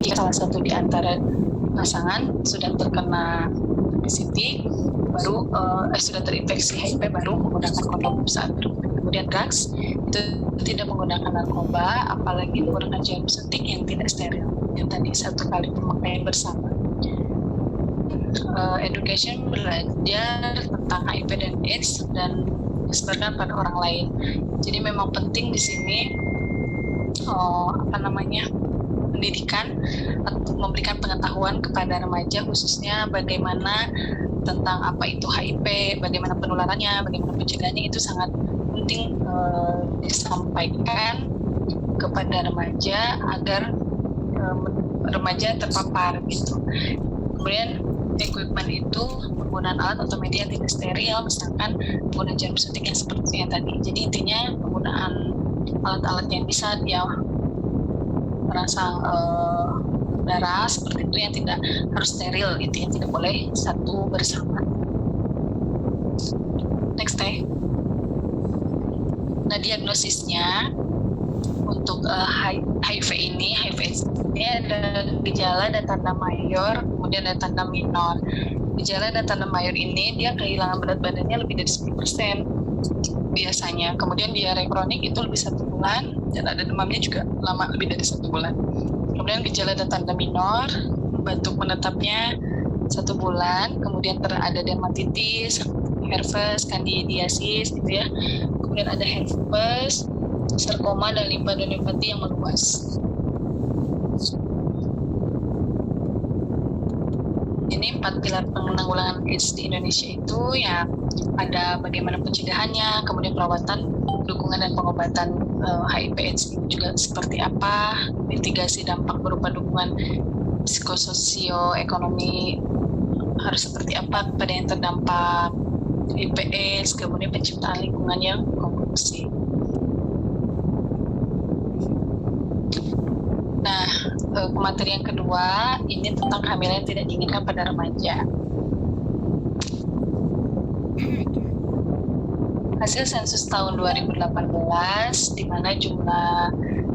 jika salah satu di antara pasangan sudah terkena obesity, baru sudah terinfeksi HIV, baru menggunakan kondom saat berhubungan. Kemudian drugs itu tidak menggunakan narkoba, apalagi menggunakan jarum suntik yang tidak steril, yang tadi satu kali pemakaian bersama. Education belajar tentang HIV dan AIDS dan disebarkan pada orang lain. Jadi memang penting di sini pendidikan untuk memberikan pengetahuan kepada remaja, khususnya bagaimana tentang apa itu HIV, bagaimana penularannya, bagaimana pencegahannya, itu sangat penting disampaikan kepada remaja agar remaja terpapar gitu. Kemudian equipment itu penggunaan alat atau media yang tidak steril, misalkan penggunaan jarum suntik yang seperti yang tadi. Jadi intinya penggunaan alat-alat yang bisa dia merangsang darah seperti itu yang tidak harus steril, intinya tidak boleh satu bersama. Next day. Nah, diagnosisnya untuk HIV ini ada gejala dan tanda mayor, kemudian ada tanda minor. Gejala dan tanda mayor ini dia kehilangan berat badannya lebih dari 10% biasanya. Kemudian diare kronik itu lebih 1 bulan, dan ada demamnya juga lama lebih dari 1 bulan. Kemudian gejala dan tanda minor, batuk menetapnya 1 bulan, kemudian ada dermatitis, herpes, kandidiasis gitu ya. Kemudian ada herpes, sarkoma, dan limfadenopati yang meluas. Ini 4 pilar penanggulangan AIDS di Indonesia itu ya, ada bagaimana pencegahannya, kemudian perawatan, dukungan dan pengobatan HIV/AIDS ini juga seperti apa, mitigasi dampak berupa dukungan psikososio-ekonomi harus seperti apa kepada yang terdampak HIV/AIDS, kemudian penciptaan lingkungan yang kondusif. Nah, materi yang kedua ini tentang kehamilan yang tidak diinginkan pada remaja. Hasil sensus tahun 2018, di mana jumlah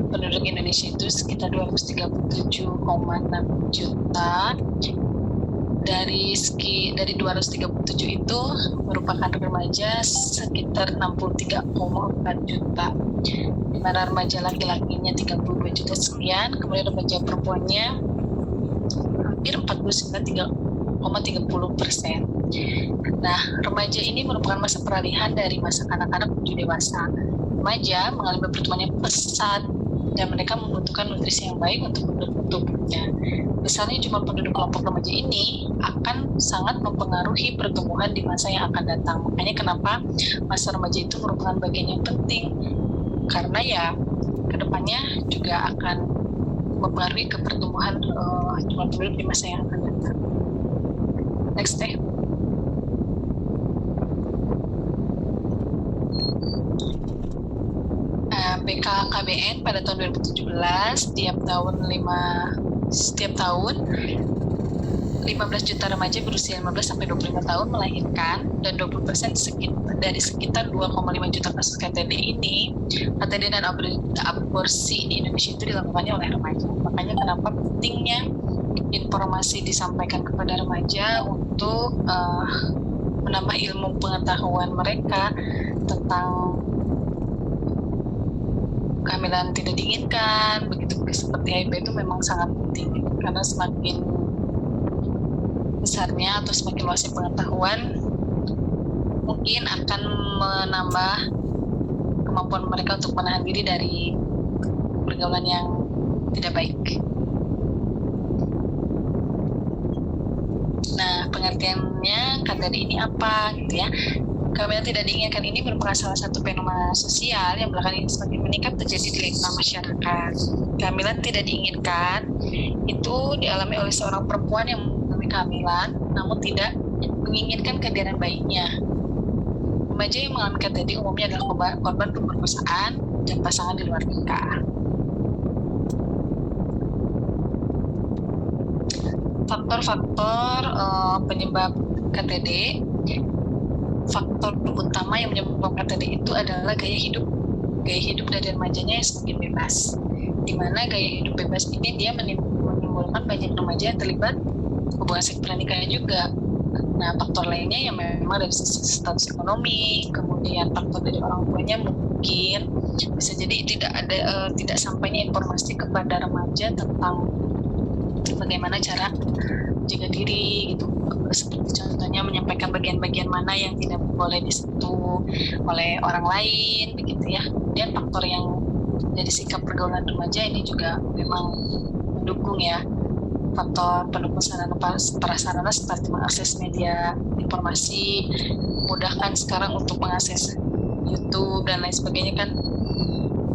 penduduk Indonesia itu sekitar 237,6 juta. Dari 237 itu merupakan remaja sekitar 63,4 juta. Di mana remaja laki-lakinya 32 juta sekian, kemudian remaja perempuannya hampir 49,30%. Nah, remaja ini merupakan masa peralihan dari masa kanak-kanak menuju dewasa. Remaja mengalami pertumbuhan yang pesat dan mereka membutuhkan nutrisi yang baik untuk mendukung tubuhnya. Besarnya jumlah penduduk kelompok remaja ini akan sangat mempengaruhi pertumbuhan di masa yang akan datang. Makanya kenapa masa remaja itu merupakan bagian yang penting, karena ya kedepannya juga akan mempengaruhi ke pertumbuhan jumlah penduduk di masa yang akan datang. Next deh. BKKBN pada tahun 2017 setiap tahun 15 juta remaja berusia 15 sampai 25 tahun melahirkan, dan 20% dari sekitar 2,5 juta kasus KTD ini, KTD dan aborsi di Indonesia itu dilakukannya oleh remaja. Makanya kenapa pentingnya informasi disampaikan kepada remaja untuk menambah ilmu pengetahuan mereka tentang kehamilan tidak diinginkan, begitu seperti HIV itu memang sangat penting, karena semakin besarnya atau semakin luasnya pengetahuan mungkin akan menambah kemampuan mereka untuk menahan diri dari pergaulan yang tidak baik. Nah, pengertiannya KTD ini apa gitu ya. Kehamilan tidak diinginkan ini merupakan salah satu fenomena sosial yang belakangan ini semakin meningkat terjadi di lingkungan masyarakat. Kehamilan tidak diinginkan itu dialami oleh seorang perempuan yang mengalami kehamilan namun tidak menginginkan kehadiran bayinya. Remaja yang mengalami KTD umumnya adalah korban pemerkosaan dan pasangan di luar nikah. Faktor-faktor penyebab KTD. Faktor utama yang menyebabkan KTD itu adalah gaya hidup dari remajanya yang semakin bebas. Di mana gaya hidup bebas ini dia menimbulkan kan banyak remaja yang terlibat hubungan seks pernikahan juga. Nah, faktor lainnya yang memang dari sisi status ekonomi, kemudian faktor dari orang tuanya mungkin bisa jadi tidak sampainya informasi kepada remaja tentang bagaimana cara jaga diri gitu. Seperti contohnya menyampaikan bagian-bagian mana yang tidak boleh disentuh oleh orang lain begitu ya. Kemudian faktor yang dari sikap pergaulan remaja ini juga memang mendukung ya, faktor pendukung sarana prasarana seperti mengakses media informasi, mudahkan sekarang untuk mengakses YouTube dan lain sebagainya kan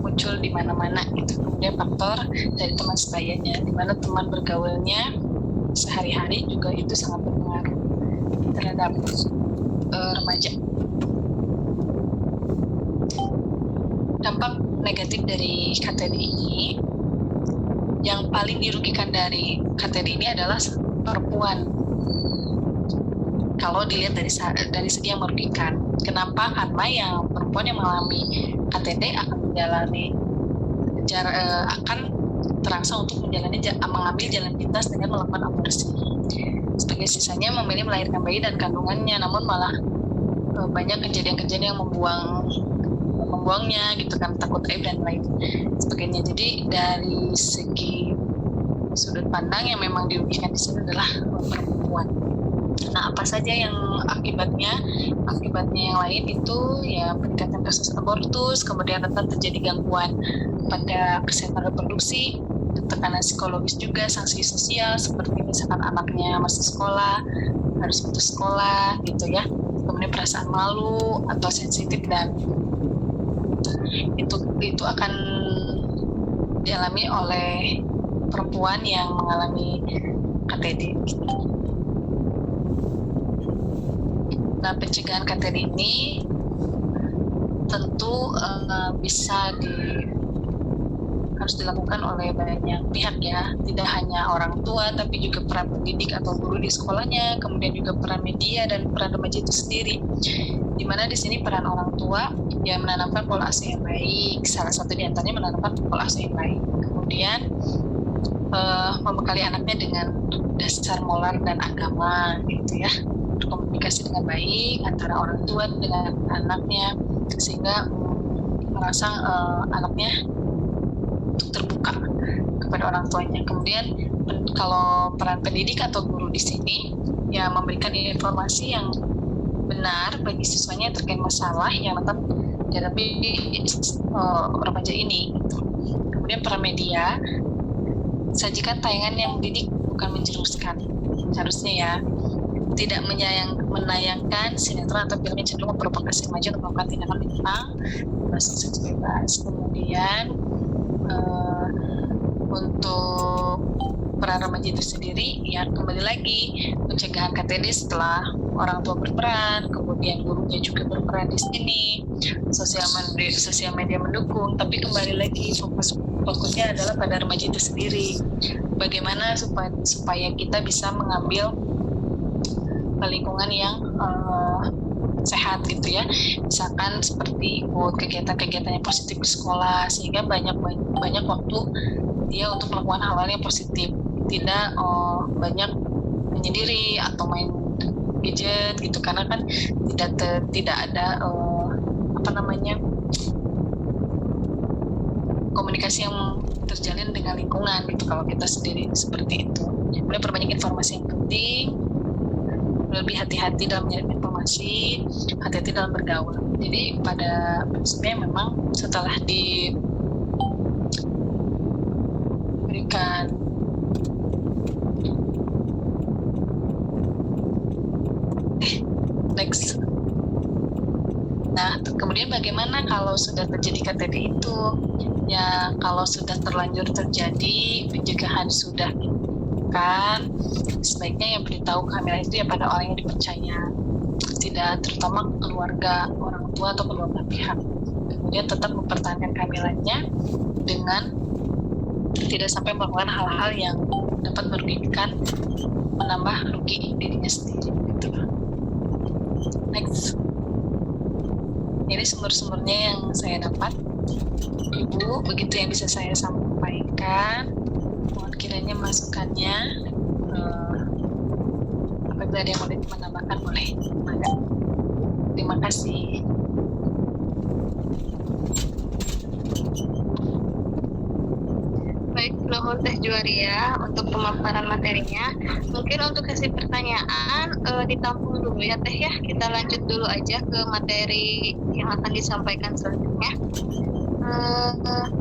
muncul di mana-mana gitu. Kemudian faktor dari teman sebayanya, di mana teman bergaulnya sehari-hari juga itu sangat berpengaruh terhadap remaja. Dampak negatif dari KTD ini, yang paling dirugikan dari KTD ini adalah perempuan. Kalau dilihat dari segi yang merugikan, kenapa? Karena yang perempuan yang mengalami KTD akan akan terangsang untuk mengambil jalan pintas dengan melakukan aborsi. Sebagai sisanya memilih melahirkan bayi dan kandungannya, namun malah banyak kejadian-kejadian yang membuangnya gitu kan, takut aib dan lain sebagainya. Jadi dari segi sudut pandang yang memang dirugikan di sini adalah perempuan. Nah, apa saja yang akibatnya yang lain itu ya peningkatan kasus abortus, kemudian rentan terjadi gangguan pada kesehatan reproduksi, tekanan psikologis juga, sanksi sosial seperti misalkan anaknya masih sekolah harus putus sekolah gitu ya, kemudian perasaan malu atau sensitif, dan itu akan dialami oleh perempuan yang mengalami KTD gitu. Nah, pencegahan KTD ini tentu harus dilakukan oleh banyak pihak ya, tidak hanya orang tua tapi juga peran pendidik atau guru di sekolahnya, kemudian juga peran media dan peran remaja itu sendiri. Di mana di sini peran orang tua yang menanamkan pola asuh yang baik, salah satu di antaranya menanamkan pola asuh yang baik, kemudian membekali anaknya dengan dasar moral dan agama gitu ya, berkomunikasi dengan baik antara orang tua dengan anaknya sehingga merangsang anaknya untuk terbuka kepada orang tuanya. Kemudian kalau peran pendidik atau guru di sini ya memberikan informasi yang benar bagi siswanya terkait masalah yang rentan dihadapi remaja ini. Kemudian peran media, sajikan tayangan yang mendidik bukan menjerumuskan. Seharusnya ya tidak menayangkan sinetron atau film yang cenderung memprovokasi remaja untuk melakukan tindakan menyimpang, termasuk seks bebas. Kemudian untuk peran remaja itu sendiri ya kembali lagi pencegahan KTD setelah orang tua berperan, kemudian gurunya juga berperan di sini, sosial media mendukung, tapi kembali lagi fokusnya adalah pada remaja itu sendiri. Bagaimana supaya kita bisa mengambil lingkungan yang sehat gitu ya, misalkan seperti ikut kegiatan-kegiatan yang positif di sekolah sehingga banyak waktu dia untuk melakukan hal-hal yang positif, tidak banyak menyendiri atau main gadget gitu, karena kan tidak ada komunikasi yang terjalin dengan lingkungan gitu kalau kita sendiri seperti itu. Kemudian perbanyak informasi yang penting, lebih hati-hati dalam menyerap informasi, hati-hati dalam bergaul. Jadi pada prinsipnya memang setelah diberikan next. Nah, kemudian bagaimana kalau sudah terjadi KTD itu? Ya, kalau sudah terlanjur terjadi, pencegahan sudah kan sebaiknya yang beritahu kehamilan itu ya pada orang yang dipercaya, tidak terutama keluarga, orang tua atau kedua belah pihak. Kemudian tetap mempertahankan kehamilannya dengan tidak sampai melakukan hal-hal yang dapat merugikan, menambah rugi dirinya sendiri gitu. Next. Ini sumber-sumbernya yang saya dapat, Ibu, begitu yang bisa saya sampaikan. Mohon kiranya masukannya. Apabila ada yang mau menambahkan boleh. Terima kasih. Baik, nuhun Teh Juwaria untuk pemaparan materinya. Mungkin untuk sesi pertanyaan ditampung dulu ya Teh ya. Kita lanjut dulu aja ke materi yang akan disampaikan selanjutnya.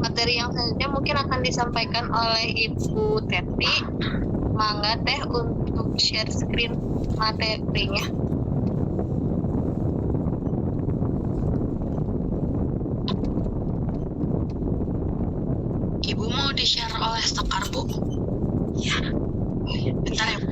Materi yang selanjutnya mungkin akan disampaikan oleh Ibu Teti. Mangga Teh untuk share screen materinya. Ibu mau di-share oleh Sekar, Bu? Ya. Bentar ya, Bu.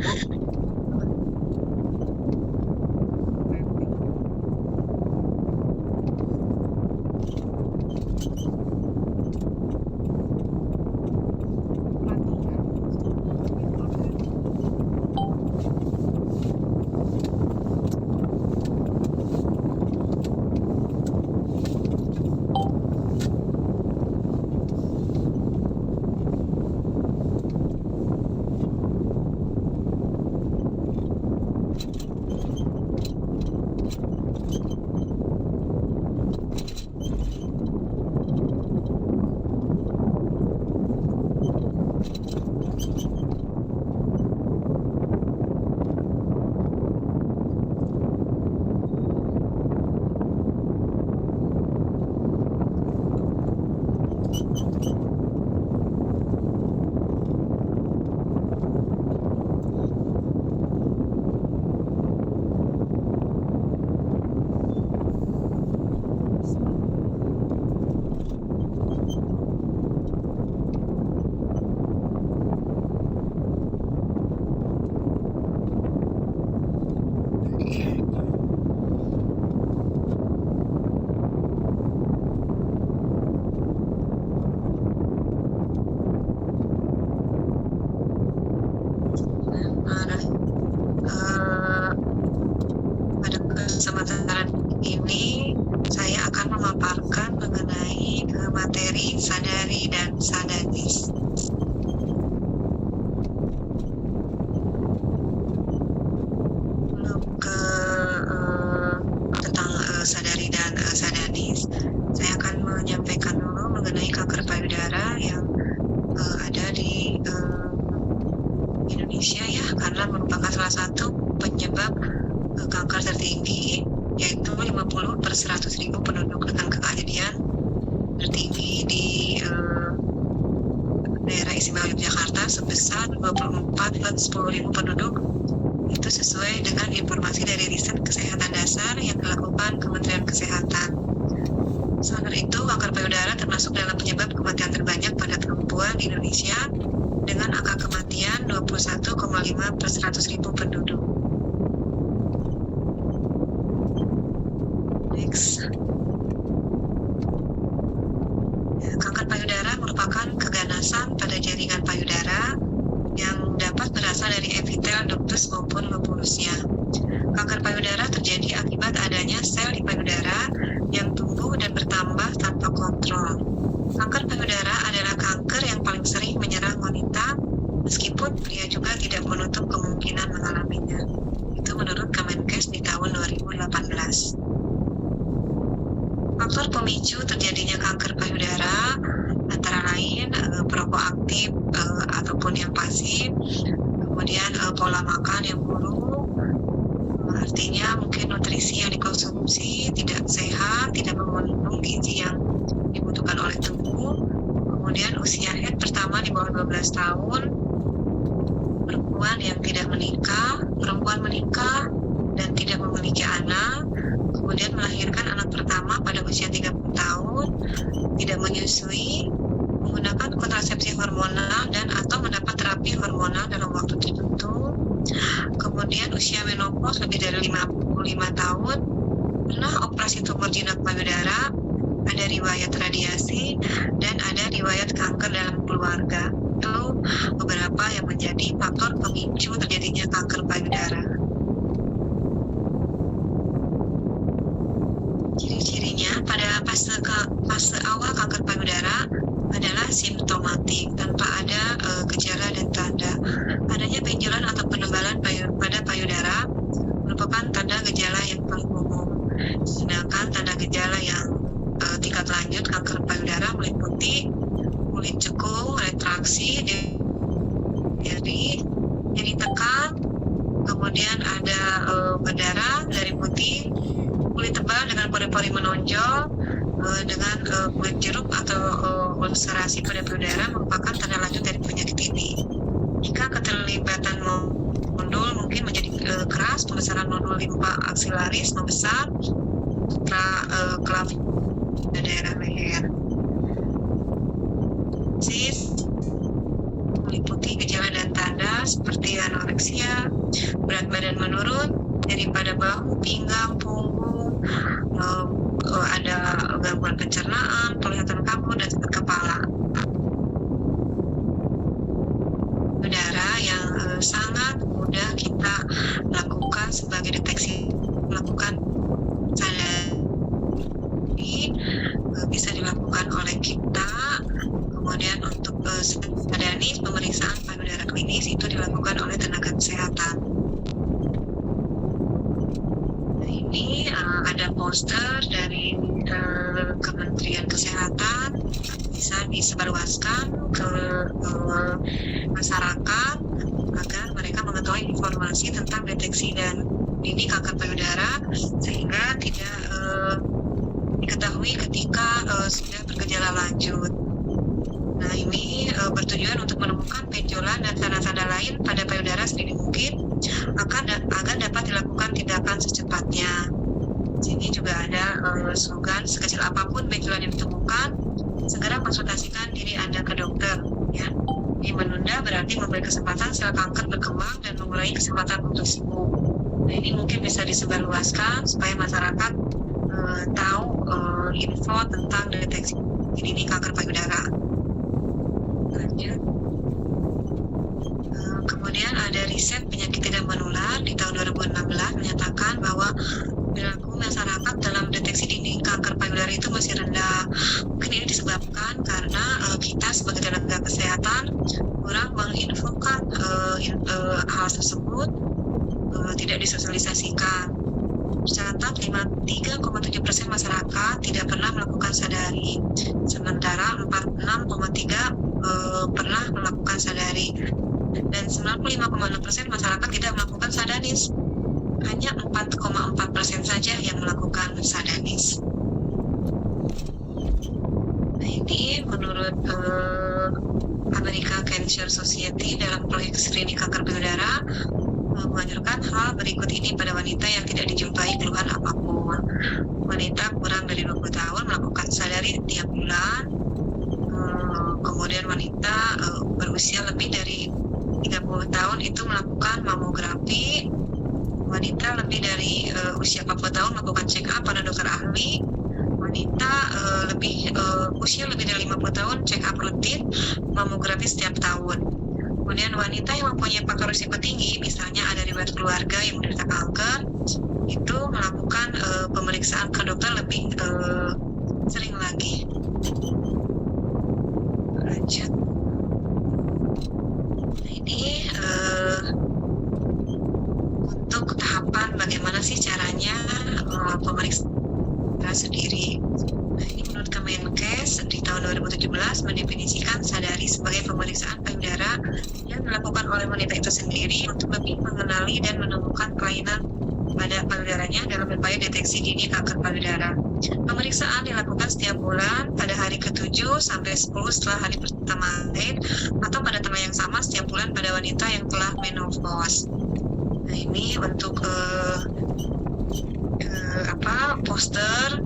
Pada kesempatan ini saya akan memaparkan mengenai materi sadari dan sadanis. Tentang sadari dan sadanis, saya akan menyampaikan dulu mengenai kanker payudara yang ada di Indonesia ya, karena merupakan salah satu penyebab kanker tertinggi, yaitu 50/100.000 penduduk dengan kejadian tertinggi di daerah istimewa Yogyakarta sebesar 24/10.000 penduduk. Itu sesuai dengan informasi dari riset kesehatan dasar yang dilakukan Kementerian Kesehatan. Selain itu, kanker payudara termasuk dalam penyebab kematian terbanyak pada perempuan di Indonesia dengan angka kematian 21,5/100.000 penduduk. Next. Kanker payudara merupakan keganasan pada jaringan payudara yang dapat berasal dari epitel ductus maupun lobulusnya. Kanker payudara terjadi akibat adanya sel di payudara yang tumbuh dan bertambah tanpa kontrol. Kanker payudara adalah kanker yang paling sering menyerang wanita, meskipun pria juga tidak menutup kemungkinan mengalaminya. Itu menurut Kemenkes di tahun 2018. Faktor pemicu terjadinya kanker payudara antara lain perokok aktif ataupun yang pasif, kemudian pola makan yang buruk, artinya mungkin nutrisi yang dikonsumsi tidak sehat, tidak mengandung gizi yang dibutuhkan oleh tubuh, kemudian usia head pertama di bawah 12 tahun, perempuan yang tidak menikah, perempuan menikah dan tidak memiliki anak, kemudian melahirkan anak pertama pada usia 30 tahun, tidak menyusui, menggunakan kontrasepsi hormonal dan atau mendapat terapi hormonal dalam waktu tertentu, kemudian usia menopause lebih dari 55 tahun, pernah operasi tumor jinak payudara, ada riwayat radiasi, dan ada riwayat kanker dalam keluarga. Itu beberapa yang menjadi faktor pemicu terjadinya kanker payudara. Ciri-cirinya pada fase awal kanker payudara adalah simptomatik tanpa ada gejala dan tanda. Adanya benjolan atau penebalan pada payudara merupakan tanda gejala yang paling umum. Sedangkan tanda gejala yang tingkat lanjut kanker payudara meliputi kulit cekung, retraksi, nyeri tekan, kemudian ada berdarah dari putih, kulit tebal dengan pori-pori menonjol, dengan kulit jeruk atau ulcerasi pada payudara merupakan tanda lanjut dari penyakit ini. Jika keterlibatan nodul mungkin menjadi keras, pembesaran nodul limpa aksilaris membesar, kelamin pada daerah leher. Meliputi gejala dan tanda seperti anoreksia, berat badan menurun, nyeri pada bahu, pinggang, punggung, ada gangguan pencernaan, kelihatan kabur dan sakit kepala. Udara yang sangat mudah kita lakukan sebagai deteksi melakukan sadari bisa dilakukan oleh kita. Kemudian untuk sadari pemeriksaan payudara klinis itu dilakukan oleh tenaga kesehatan. Nah, ini ada poster dari Kementerian Kesehatan, bisa disebarluaskan ke masyarakat agar mereka mengetahui informasi tentang deteksi dan dini kanker payudara sehingga tidak diketahui ketika sudah bergejala lanjut. Nah, ini bertujuan untuk menemukan benjolan dan tanda-tanda lain pada payudara sedini mungkin agar dapat dilakukan tindakan secepatnya. Sini juga ada slogan, sekecil apapun benjolan yang ditemukan, segera konsultasikan diri Anda ke dokter. Ya. Ini menunda berarti memberi kesempatan sel kanker berkembang dan mengurangi kesempatan untuk sembuh. Nah, ini mungkin bisa disebarluaskan supaya masyarakat tahu info tentang deteksi dini kanker payudara. Lanjut. Kemudian ada riset penyakit tidak menular di tahun 2016 menyatakan bahwa perilaku masyarakat dalam deteksi dini kanker payudara itu masih rendah. Mungkin ini disebabkan karena kita sebagai tenaga kesehatan kurang menginfokan hal tersebut, tidak disosialisasikan. Tercatat 53,7% masyarakat tidak pernah melakukan sadari, sementara 46,3% pernah melakukan sadari, dan 95,6% masyarakat tidak melakukan sadanis. Hanya 4,4% saja yang melakukan sadanis. Nah, ini menurut American Cancer Society dalam proyek screening kanker payudara menganjurkan hal berikut ini pada wanita yang tidak dijumpai keluhan apapun. Wanita kurang dari 20 tahun melakukan sadari tiap bulan. Kemudian wanita berusia lebih dari 30 tahun itu melakukan mamografi. Wanita lebih dari usia 40 tahun melakukan check up pada dokter ahli. Wanita usia lebih dari 50 tahun check up rutin mamografi setiap tahun. Kemudian wanita yang mempunyai faktor risiko tinggi, misalnya ada riwayat keluarga yang menderita kanker, itu melakukan pemeriksaan ke dokter lebih sering lagi. Lanjut. Nah, ini untuk tahapan bagaimana sih caranya pemeriksaan sendiri. Nah, ini menurut Kemenkes di tahun 2017 mendefinisikan sadari sebagai pemeriksaan payudara yang dilakukan oleh wanita itu sendiri untuk lebih mengenali dan menemukan kelainan pada payudaranya dalam upaya deteksi dini kanker payudara. Pemeriksaan dilakukan setiap bulan pada hari ke-7 sampai 10 setelah hari pertama haid atau pada tanggal yang sama setiap bulan pada wanita yang telah menopause. Nah, ini untuk poster.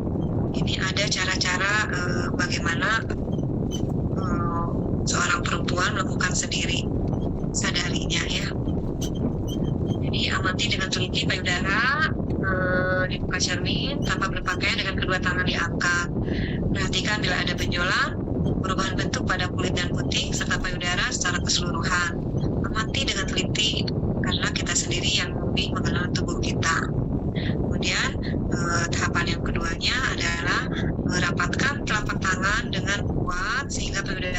Ini ada cara-cara bagaimana seorang perempuan melakukan sendiri sadarinya ya. Jadi amati dengan teliti payudara, dibuka cermin tanpa berpakaian dengan kedua tangan diangkat. Perhatikan bila ada benjolan, perubahan bentuk pada kulit dan puting serta payudara secara keseluruhan. Amati dengan teliti karena kita sendiri yang lebih mengenal tubuh kita. Kemudian tahapan yang keduanya adalah rapatkan telapak tangan dengan kuat sehingga payudara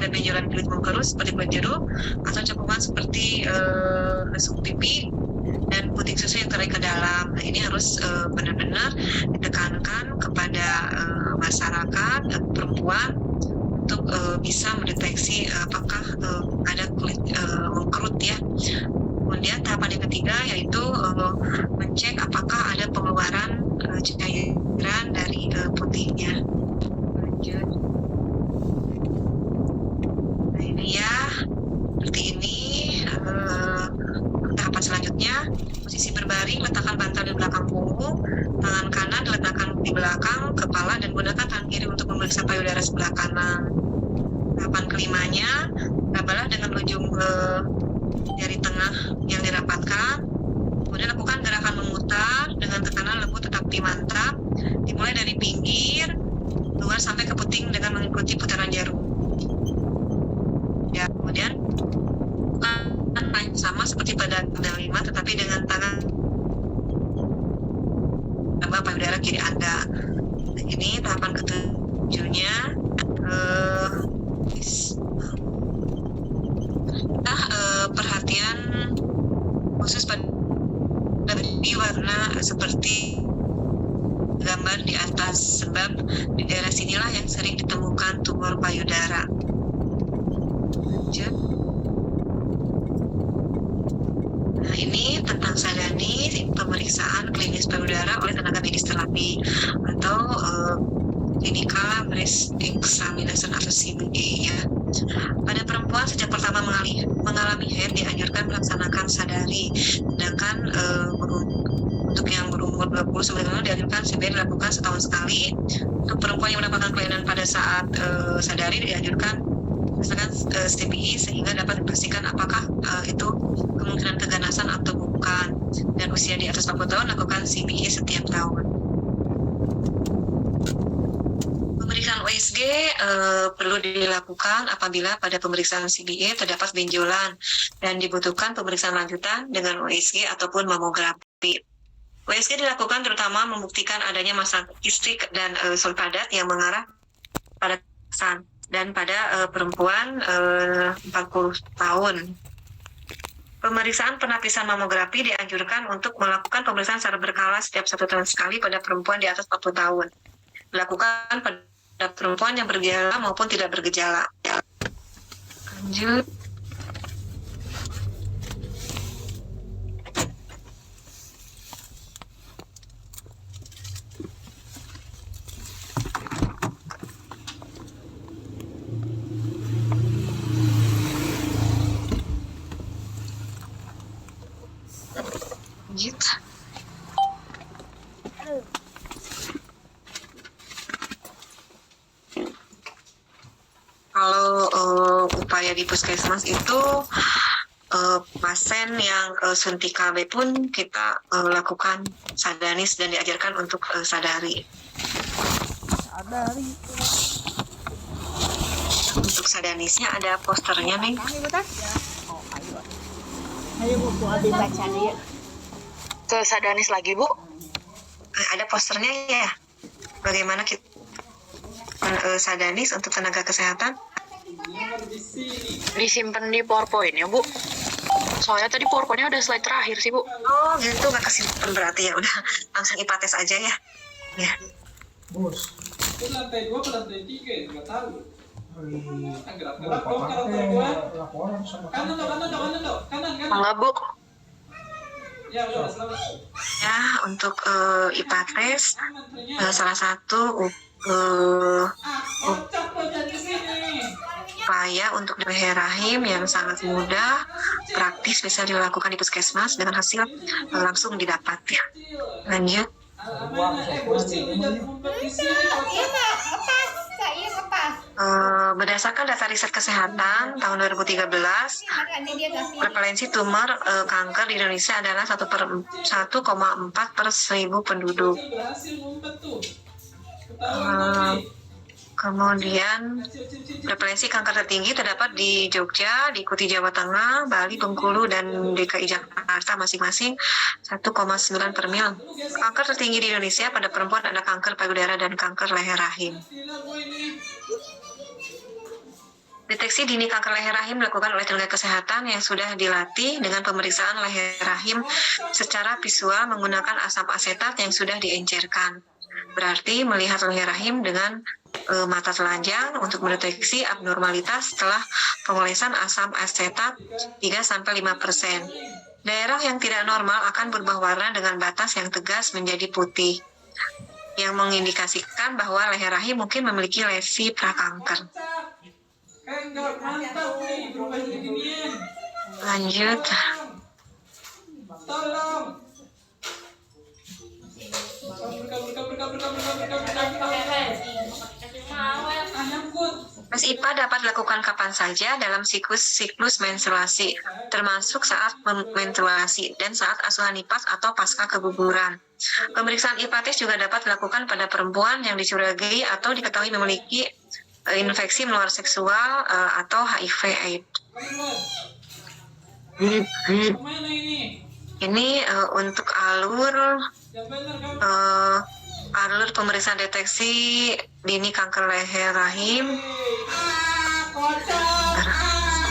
ada benjolan kulit mengkerus seperti kulit jeruk, atau cekungan seperti lesung pipi dan puting susu yang tarik ke dalam. Nah, ini harus benar-benar ditekankan kepada masyarakat perempuan untuk bisa mendeteksi apakah ada kulit mengkerut ya. Kemudian tahapan yang ketiga yaitu mencek apakah ada pengeluaran cairan dari putihnya. Lanjut. Nah ini ya, seperti ini. Tahapan selanjutnya, posisi berbaring, letakkan bantal di belakang punggung, tangan kanan diletakkan di belakang kepala dan gunakan tangan kiri untuk memeriksa payudara sebelah kanan. Tahapan kelimanya, rabalah dengan ujung jari tengah yang dirapatkan. Kemudian lakukan gerakan memutar dengan tekanan lembut tetapi mantap, dimulai dari pinggir keluar sampai ke puting dengan mengikuti putaran jarum. Ya, kemudian sama seperti pada tanda 5 tetapi dengan tangan tambah payudara kiri Anda. Nah, ini tahapan ketujuhnya. Perhatian khusus pada warna seperti gambar di atas, sebab di daerah sinilah yang sering ditemukan tumor payudara. Lanjut. Nah, ini tentang sadani, pemeriksaan klinis payudara oleh tenaga medis terapi atau clinical breast examination atau CBE ya. Pada perempuan sejak pertama mengalami haid dianjurkan melaksanakan sadari, sedangkan untuk yang berumur 20 sampai 25 dianjurkan CBE dilakukan setahun sekali. Untuk perempuan yang mendapatkan kelainan pada saat sadari dianjurkan misalkan CBE sehingga dapat dipastikan apakah itu kemungkinan keganasan atau bukan. Dan usia di atas 40 tahun lakukan CBE setiap tahun. Pemeriksaan USG perlu dilakukan apabila pada pemeriksaan CBE terdapat benjolan dan dibutuhkan pemeriksaan lanjutan dengan USG ataupun mamografi. USG dilakukan terutama membuktikan adanya massa kistrik dan sol padat yang mengarah pada kesan dan pada perempuan 40 tahun. Pemeriksaan penapisan mamografi dianjurkan untuk melakukan pemeriksaan secara berkala setiap 1 tahun sekali pada perempuan di atas 40 tahun. Dilakukan pada perempuan yang bergejala maupun tidak bergejala. Lanjut. Lanjut. Kalau upaya di puskesmas itu pasien yang suntik KB pun kita lakukan sadanis dan diajarkan untuk sadari. Untuk sadanisnya ada posternya nih. Ayo Bu, dibaca dia. Ke sadanis lagi Bu. Ada posternya ya. Bagaimana kita sadanis untuk tenaga kesehatan? Disimpan di PowerPoint ya Bu. Soalnya tadi PowerPoint-nya udah slide terakhir sih Bu. Oh gitu, nggak kesimpan berarti ya udah langsung IPATES aja ya. Ya. Bos. Itu lantai 2 ke lantai 3 nggak tahu. Gerak-gerak dong ke lantai 2. Laporan sama Kanan dong. Kanan. Enggak Bu. Ya udah selamat. Ya, untuk IPATES salah satu Kocak lo jadi sini. upaya untuk leher rahim yang sangat mudah, praktis bisa dilakukan di puskesmas dengan hasil langsung didapat ya. Lanjut. Bosnya lu jadi ngumpet di sini. Berdasarkan data riset kesehatan tahun 2013, prevalensi tumor kanker di Indonesia adalah 1,4 per 1000 penduduk. Berhasil ngumpet tuh. Ketahuan nanti. Kemudian prevalensi kanker tertinggi terdapat di Jogja, diikuti Jawa Tengah, Bali, Bengkulu, dan DKI Jakarta masing-masing 1,9 per mil. Kanker tertinggi di Indonesia pada perempuan ada kanker payudara dan kanker leher rahim. Deteksi dini kanker leher rahim dilakukan oleh tenaga kesehatan yang sudah dilatih dengan pemeriksaan leher rahim secara visual menggunakan asam asetat yang sudah diencerkan. Berarti melihat leher rahim dengan mata telanjang untuk mendeteksi abnormalitas setelah pengolesan asam asetat 3-5%. Daerah yang tidak normal akan berubah warna dengan batas yang tegas menjadi putih, yang mengindikasikan bahwa leher rahim mungkin memiliki lesi prakanker. Enggak mantap nih, berubah jadi ginian. Lanjut. Tolong. Tes IPA dapat dilakukan kapan saja dalam siklus menstruasi, termasuk saat menstruasi dan saat asuhan nifas atau pasca keguguran. Pemeriksaan IPA tes juga dapat dilakukan pada perempuan yang dicurigai atau diketahui memiliki infeksi menular seksual atau HIV/AIDS. Kemana ini? Ini untuk alur Yang benar kamu. alur pemeriksaan deteksi dini kanker leher rahim.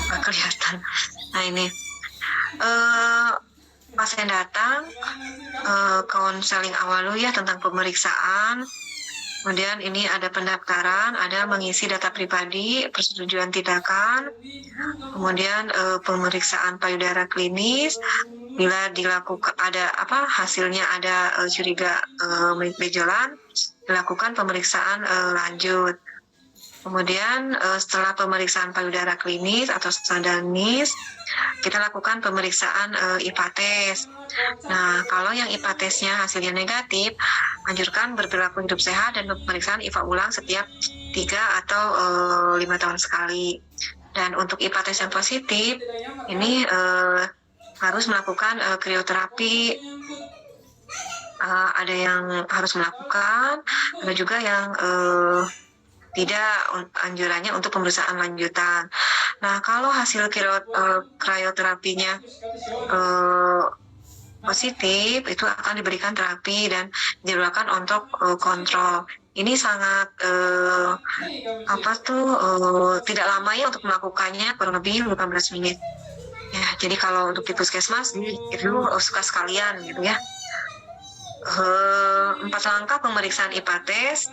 Nggak kelihatan. Nah ini pasien datang, konseling awal dulu ya tentang pemeriksaan. Kemudian ini ada pendaftaran, ada mengisi data pribadi, persetujuan tindakan, kemudian pemeriksaan payudara klinis. Bila dilakukan ada hasilnya ada curiga benjolan, dilakukan pemeriksaan lanjut. Kemudian setelah pemeriksaan payudara klinis atau sadanis, kita lakukan pemeriksaan IPA tes. Nah, kalau yang IPA tesnya hasilnya negatif, anjurkan berperilaku hidup sehat dan pemeriksaan IPA ulang setiap 3 atau 5 tahun sekali. Dan untuk IPA tes yang positif, ini harus melakukan krioterapi. Ada yang harus melakukan, ada juga yang tidak anjurannya untuk pemeriksaan lanjutan. Nah, kalau hasil krioterapinya positif, itu akan diberikan terapi dan dijadwalkan untuk kontrol. Ini sangat tidak lama ya untuk melakukannya, kurang lebih 15 menit. Ya, jadi kalau untuk di puskesmas itu suka sekalian gitu ya. 4 langkah pemeriksaan IPA tes.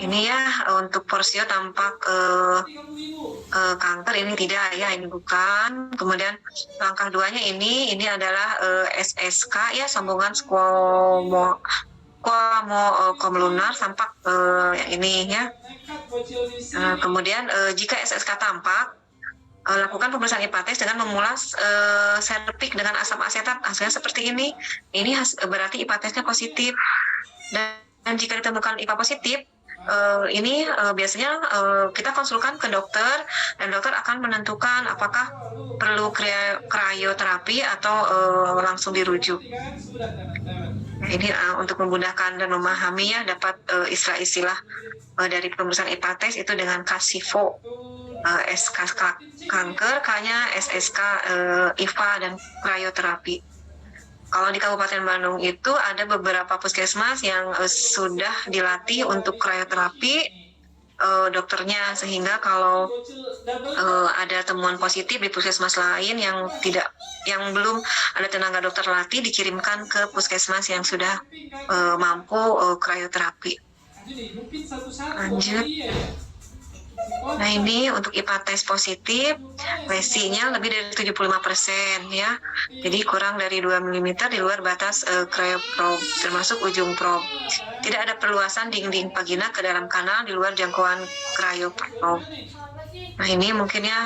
Ini ya untuk porsio tampak kanker, ini tidak ya, ini bukan. Kemudian langkah 2-nya ini adalah SSK ya, sambungan squamocolumnar tampak yang ini ya. Kemudian jika SSK tampak, lakukan pemeriksaan IPA tes dengan memulas serviks dengan asam asetat. Hasilnya seperti ini. Ini berarti IPA tesnya positif. Dan jika ditemukan IPA positif, ini biasanya kita konsulkan ke dokter dan dokter akan menentukan apakah perlu krioterapi atau langsung dirujuk. Ini untuk memudahkan dan memahami ya, dapat istilah-istilah dari pemeriksaan IPA tes itu dengan Kasivo. SK kanker, K-nya SSK IPA dan krioterapi. Kalau di Kabupaten Bandung itu ada beberapa puskesmas yang sudah dilatih untuk krioterapi dokternya, sehingga kalau ada temuan positif di puskesmas lain yang belum ada tenaga dokter latih, dikirimkan ke puskesmas yang sudah mampu krioterapi. Lanjut. Nah, ini untuk IPA tes positif, lesinya lebih dari 75% ya. Jadi kurang dari 2 mm di luar batas cryoprobe, termasuk ujung probe. Tidak ada perluasan dinding vagina ke dalam kanal di luar jangkauan cryoprobe. Nah, ini mungkin ya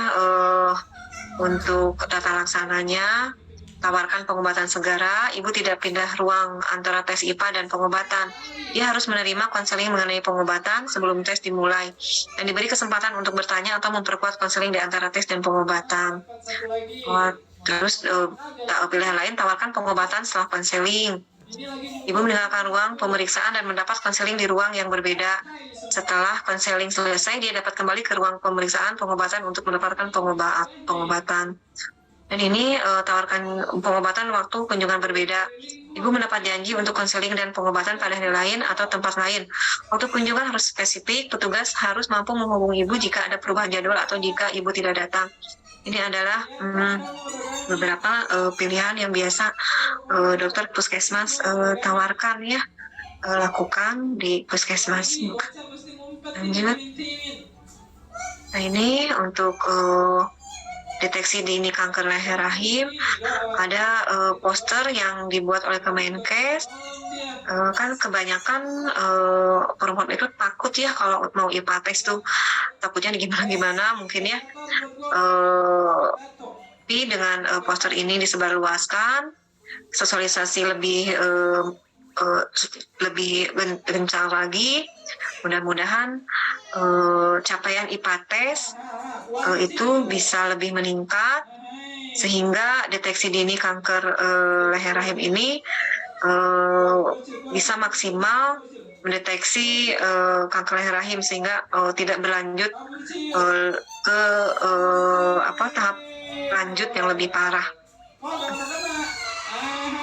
untuk tata laksananya. Tawarkan pengobatan segera. Ibu tidak pindah ruang antara tes IPA dan pengobatan. Dia harus menerima konseling mengenai pengobatan sebelum tes dimulai dan diberi kesempatan untuk bertanya atau memperkuat konseling di antara tes dan pengobatan. Terus pilihan lain, tawarkan pengobatan setelah konseling. Ibu meninggalkan ruang pemeriksaan dan mendapat konseling di ruang yang berbeda. Setelah konseling selesai, dia dapat kembali ke ruang pemeriksaan pengobatan untuk mendapatkan pengobatan. Dan ini tawarkan pengobatan waktu kunjungan berbeda. Ibu mendapat janji untuk konseling dan pengobatan pada hari lain atau tempat lain. Waktu kunjungan harus spesifik, petugas harus mampu menghubungi ibu jika ada perubahan jadwal atau jika ibu tidak datang. Ini adalah beberapa pilihan yang biasa dokter puskesmas tawarkan ya, lakukan di puskesmas. Lanjut. Nah ini untuk deteksi dini kanker leher rahim, ada poster yang dibuat oleh Kemenkes. Kan kebanyakan perempuan itu takut ya kalau mau IPA tes tuh, takutnya gimana-gimana mungkin ya. Tapi dengan poster ini disebarluaskan, sosialisasi lebih gencar lagi, mudah-mudahan capaian IPA tes itu bisa lebih meningkat sehingga deteksi dini kanker leher rahim ini bisa maksimal mendeteksi kanker leher rahim sehingga tidak berlanjut ke tahap lanjut yang lebih parah.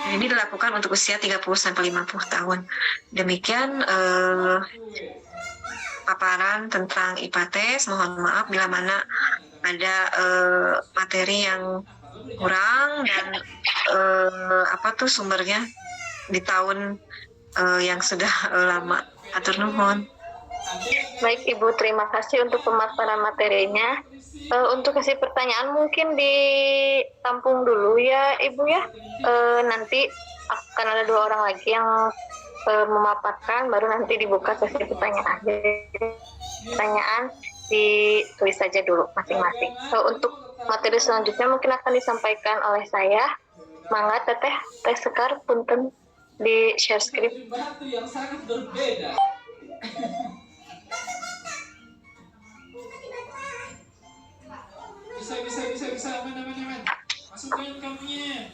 Ini dilakukan untuk usia 30-50 tahun. Demikian paparan tentang IPA tes. Mohon maaf bila mana ada materi yang kurang dan sumbernya di tahun yang sudah lama. Atur nuhun. Baik Ibu, terima kasih untuk pemaparan materinya. Untuk kasih pertanyaan mungkin ditampung dulu ya Ibu ya. Nanti akan ada 2 orang lagi yang memaparkan, baru nanti dibuka sesi pertanyaan. Pertanyaan ditulis saja dulu masing-masing. Untuk materi selanjutnya mungkin akan disampaikan oleh saya. Mangga Teh Sekar punten di share script. Batu yang sangat berbeda. Bisa, aman. Masukin kamunya.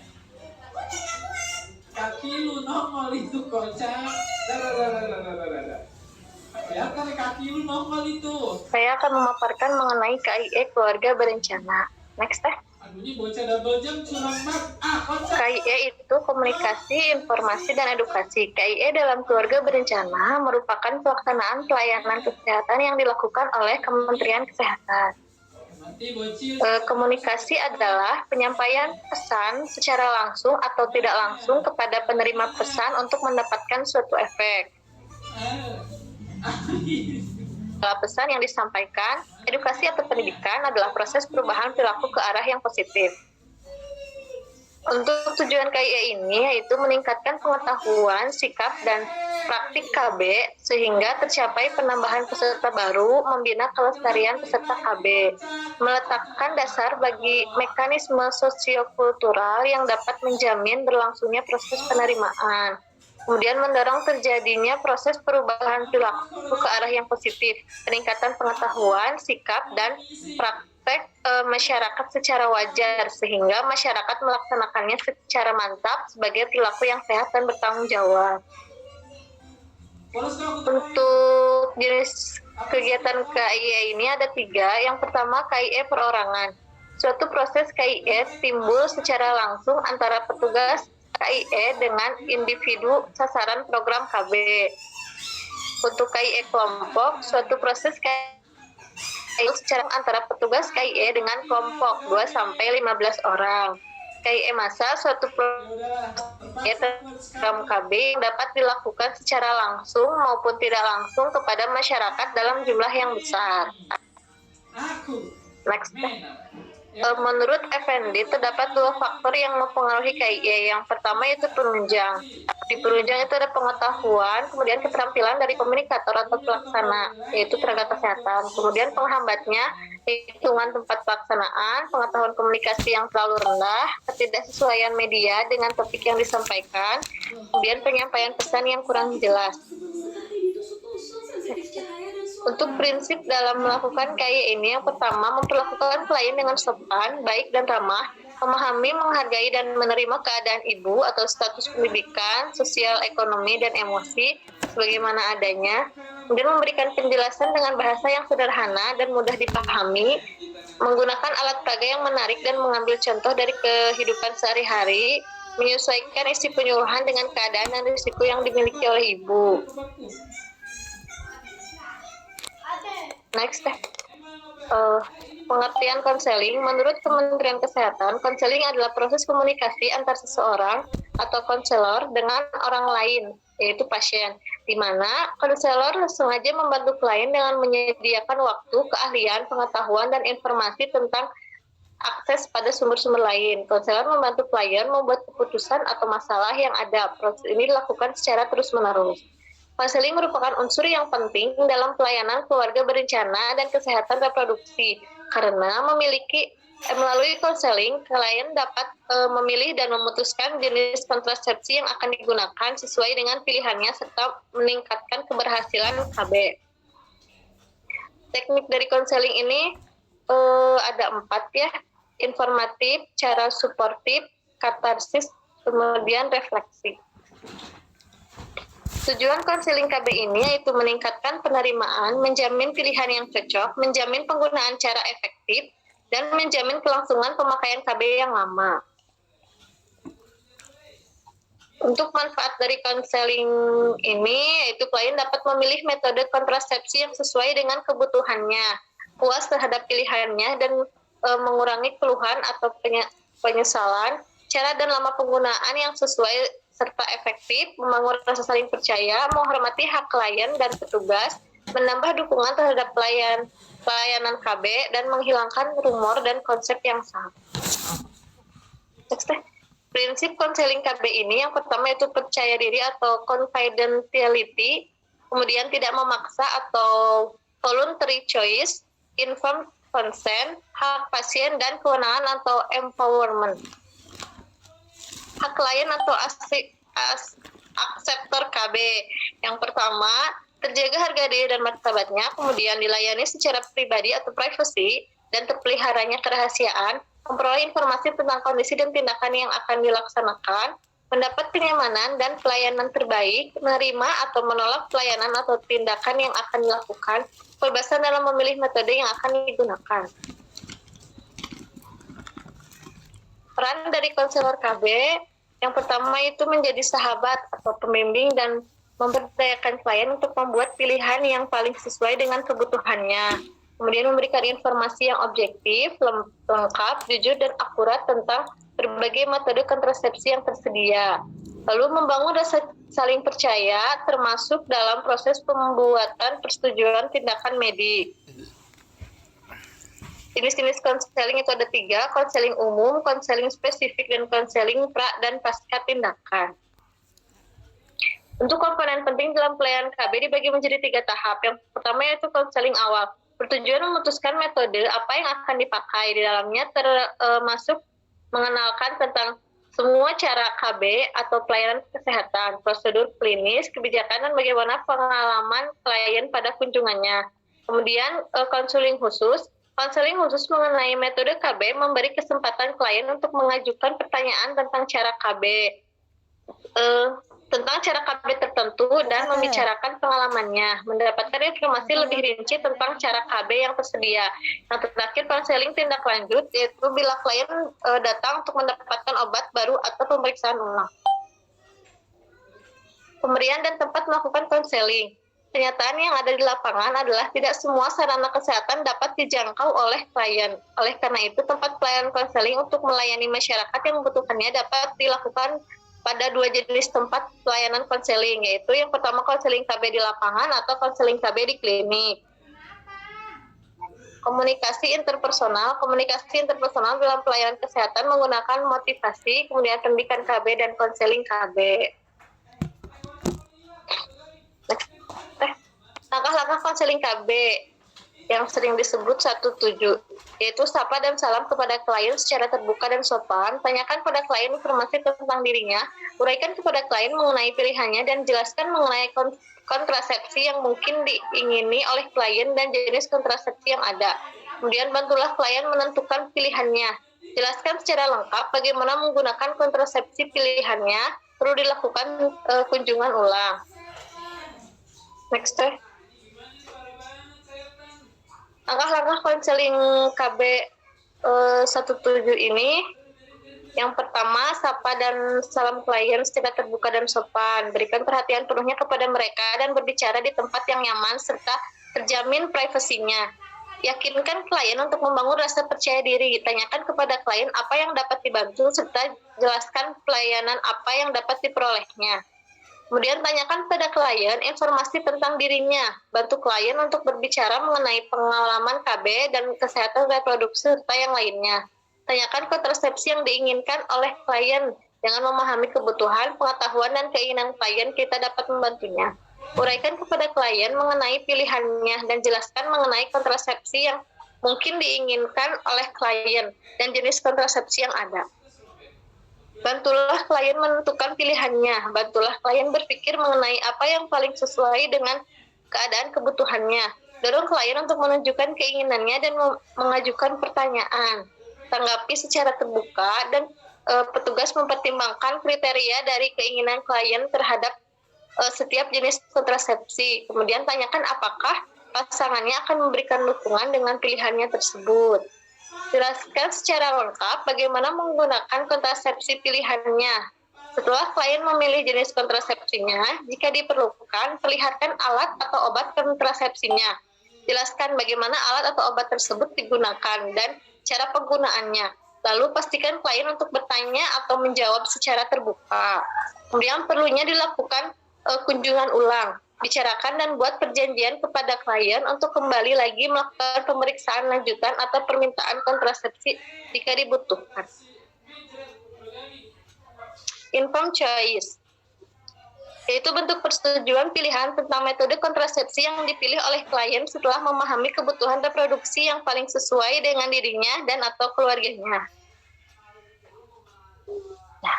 Kaki lu nongol itu kocak. Lihatkan kaki lu nongol itu. Saya akan memaparkan mengenai KIE keluarga berencana. Next Teh. Aduh, ini bocah double jam curang banget. Kocak. KIE itu komunikasi, informasi, dan edukasi. KIE dalam keluarga berencana merupakan pelaksanaan pelayanan kesehatan yang dilakukan oleh Kementerian Kesehatan. Komunikasi adalah penyampaian pesan secara langsung atau tidak langsung kepada penerima pesan untuk mendapatkan suatu efek. Dalam pesan yang disampaikan, edukasi atau pendidikan adalah proses perubahan perilaku ke arah yang positif. Untuk tujuan KIE ini yaitu meningkatkan pengetahuan, sikap, dan praktik KB sehingga tercapai penambahan peserta baru, membina kelestarian peserta KB, meletakkan dasar bagi mekanisme sosiokultural yang dapat menjamin berlangsungnya proses penerimaan, kemudian mendorong terjadinya proses perubahan perilaku ke arah yang positif, peningkatan pengetahuan, sikap, dan praktik masyarakat secara wajar sehingga masyarakat melaksanakannya secara mantap sebagai perilaku yang sehat dan bertanggung jawab. Untuk jenis kegiatan KIE ini ada 3. Yang pertama KIE perorangan. Suatu proses KIE timbul secara langsung antara petugas KIE dengan individu sasaran program KB. Untuk KIE kelompok, suatu proses KIE secara antara petugas KIE dengan kelompok 2-15 orang. KIE massa suatu program KB yang dapat dilakukan secara langsung maupun tidak langsung kepada masyarakat dalam jumlah yang besar. Next. Menurut Effendi, terdapat 2 faktor yang mempengaruhi KIE. Yang pertama yaitu penunjang. Di penunjang itu ada pengetahuan, kemudian keterampilan dari komunikator atau pelaksana, yaitu tenaga kesehatan. Kemudian penghambatnya, hitungan tempat pelaksanaan, pengetahuan komunikasi yang terlalu rendah, ketidaksesuaian media dengan topik yang disampaikan, kemudian penyampaian pesan yang kurang jelas. Untuk prinsip dalam melakukan KIE ini, yang pertama, memperlakukan klien dengan sopan, baik dan ramah, memahami, menghargai, dan menerima keadaan ibu atau status pendidikan, sosial, ekonomi, dan emosi sebagaimana adanya, Kemudian memberikan penjelasan dengan bahasa yang sederhana dan mudah dipahami, menggunakan alat peraga yang menarik dan mengambil contoh dari kehidupan sehari-hari, menyesuaikan isi penyuluhan dengan keadaan dan risiko yang dimiliki oleh ibu. Next, pengertian konseling. Menurut Kementerian Kesehatan, konseling adalah proses komunikasi antar seseorang atau konselor dengan orang lain, yaitu pasien, di mana konselor sengaja membantu klien dengan menyediakan waktu, keahlian, pengetahuan, dan informasi tentang akses pada sumber-sumber lain. Konselor membantu klien membuat keputusan atau masalah yang ada. Proses ini dilakukan secara terus-menerus. Konseling merupakan unsur yang penting dalam pelayanan keluarga berencana dan kesehatan reproduksi, karena melalui konseling, klien dapat memilih dan memutuskan jenis kontrasepsi yang akan digunakan sesuai dengan pilihannya serta meningkatkan keberhasilan KB. Teknik dari konseling ini ada 4 ya: informatif, cara suportif, katarsis, kemudian refleksi. Tujuan konseling KB ini yaitu meningkatkan penerimaan, menjamin pilihan yang cocok, menjamin penggunaan cara efektif, dan menjamin kelangsungan pemakaian KB yang lama. Untuk manfaat dari konseling ini, yaitu klien dapat memilih metode kontrasepsi yang sesuai dengan kebutuhannya, puas terhadap pilihannya, dan mengurangi keluhan atau penyesalan, cara dan lama penggunaan yang sesuai serta efektif, membangun rasa saling percaya, menghormati hak klien dan petugas, menambah dukungan terhadap pelayanan KB, dan menghilangkan rumor dan konsep yang salah. Prinsip konseling KB ini yang pertama itu percaya diri atau confidentiality, kemudian tidak memaksa atau voluntary choice, informed consent, hak pasien, dan kewenangan atau empowerment. Hak klien atau akseptor KB. Yang pertama, terjaga harga diri dan martabatnya, kemudian dilayani secara pribadi atau privacy, dan terpeliharanya kerahasiaan, memperoleh informasi tentang kondisi dan tindakan yang akan dilaksanakan, mendapat kenyamanan dan pelayanan terbaik, menerima atau menolak pelayanan atau tindakan yang akan dilakukan, kebebasan dalam memilih metode yang akan digunakan. Peran dari konselor KB, yang pertama itu menjadi sahabat atau pembimbing dan memberdayakan klien untuk membuat pilihan yang paling sesuai dengan kebutuhannya. Kemudian memberikan informasi yang objektif, lengkap, jujur, dan akurat tentang berbagai metode kontrasepsi yang tersedia. Lalu membangun rasa saling percaya termasuk dalam proses pembuatan persetujuan tindakan medis. Jenis-jenis konseling itu ada 3, konseling umum, konseling spesifik, dan konseling pra dan pasca tindakan. Untuk komponen penting dalam pelayanan KB dibagi menjadi 3 tahap. Yang pertama yaitu konseling awal, bertujuan memutuskan metode apa yang akan dipakai. Di dalamnya termasuk mengenalkan tentang semua cara KB atau pelayanan kesehatan, prosedur klinis, kebijakan, dan bagaimana pengalaman klien pada kunjungannya. Kemudian konseling khusus. Konseling khusus mengenai metode KB memberi kesempatan klien untuk mengajukan pertanyaan tentang cara KB, tertentu dan membicarakan pengalamannya, mendapatkan informasi lebih rinci tentang cara KB yang tersedia. Yang terakhir, konseling tindak lanjut, yaitu bila klien datang untuk mendapatkan obat baru atau pemeriksaan ulang. Pemberian dan tempat melakukan konseling. Kenyataan yang ada di lapangan adalah tidak semua sarana kesehatan dapat dijangkau oleh klien. Oleh karena itu, tempat pelayanan konseling untuk melayani masyarakat yang membutuhkannya dapat dilakukan pada 2 jenis tempat pelayanan konseling, yaitu yang pertama konseling KB di lapangan atau konseling KB di klinik. Komunikasi interpersonal dalam pelayanan kesehatan menggunakan motivasi, kemudian pendidikan KB dan konseling KB. Langkah-langkah konseling KB yang sering disebut 17, yaitu sapa dan salam kepada klien secara terbuka dan sopan, tanyakan pada klien informasi tentang dirinya, uraikan kepada klien mengenai pilihannya, dan jelaskan mengenai kontrasepsi yang mungkin diingini oleh klien dan jenis kontrasepsi yang ada. Kemudian bantulah klien menentukan pilihannya. Jelaskan secara lengkap bagaimana menggunakan kontrasepsi pilihannya, perlu dilakukan kunjungan ulang. Next. Langkah-langkah konseling KB 17 ini, yang pertama, sapa dan salam klien secara terbuka dan sopan. Berikan perhatian penuhnya kepada mereka dan berbicara di tempat yang nyaman serta terjamin privasinya. Yakinkan klien untuk membangun rasa percaya diri. Tanyakan kepada klien apa yang dapat dibantu serta jelaskan pelayanan apa yang dapat diperolehnya. Kemudian tanyakan pada klien informasi tentang dirinya. Bantu klien untuk berbicara mengenai pengalaman KB dan kesehatan reproduksi serta yang lainnya. Tanyakan kontrasepsi yang diinginkan oleh klien. Dengan memahami kebutuhan, pengetahuan, dan keinginan klien, kita dapat membantunya. Uraikan kepada klien mengenai pilihannya dan jelaskan mengenai kontrasepsi yang mungkin diinginkan oleh klien dan jenis kontrasepsi yang ada. Bantulah klien menentukan pilihannya. Bantulah klien berpikir mengenai apa yang paling sesuai dengan keadaan kebutuhannya. Dorong klien untuk menunjukkan keinginannya dan mengajukan pertanyaan. Tanggapi secara terbuka dan petugas mempertimbangkan kriteria dari keinginan klien terhadap setiap jenis kontrasepsi. Kemudian tanyakan apakah pasangannya akan memberikan dukungan dengan pilihannya tersebut. Jelaskan secara lengkap bagaimana menggunakan kontrasepsi pilihannya. Setelah klien memilih jenis kontrasepsinya, jika diperlukan, perlihatkan alat atau obat kontrasepsinya. Jelaskan bagaimana alat atau obat tersebut digunakan dan cara penggunaannya. Lalu pastikan klien untuk bertanya atau menjawab secara terbuka. Kemudian perlunya dilakukan kunjungan ulang. Bicarakan dan buat perjanjian kepada klien untuk kembali lagi melakukan pemeriksaan lanjutan atau permintaan kontrasepsi jika dibutuhkan. Informed choice, yaitu bentuk persetujuan pilihan tentang metode kontrasepsi yang dipilih oleh klien setelah memahami kebutuhan reproduksi yang paling sesuai dengan dirinya dan atau keluarganya. Nah,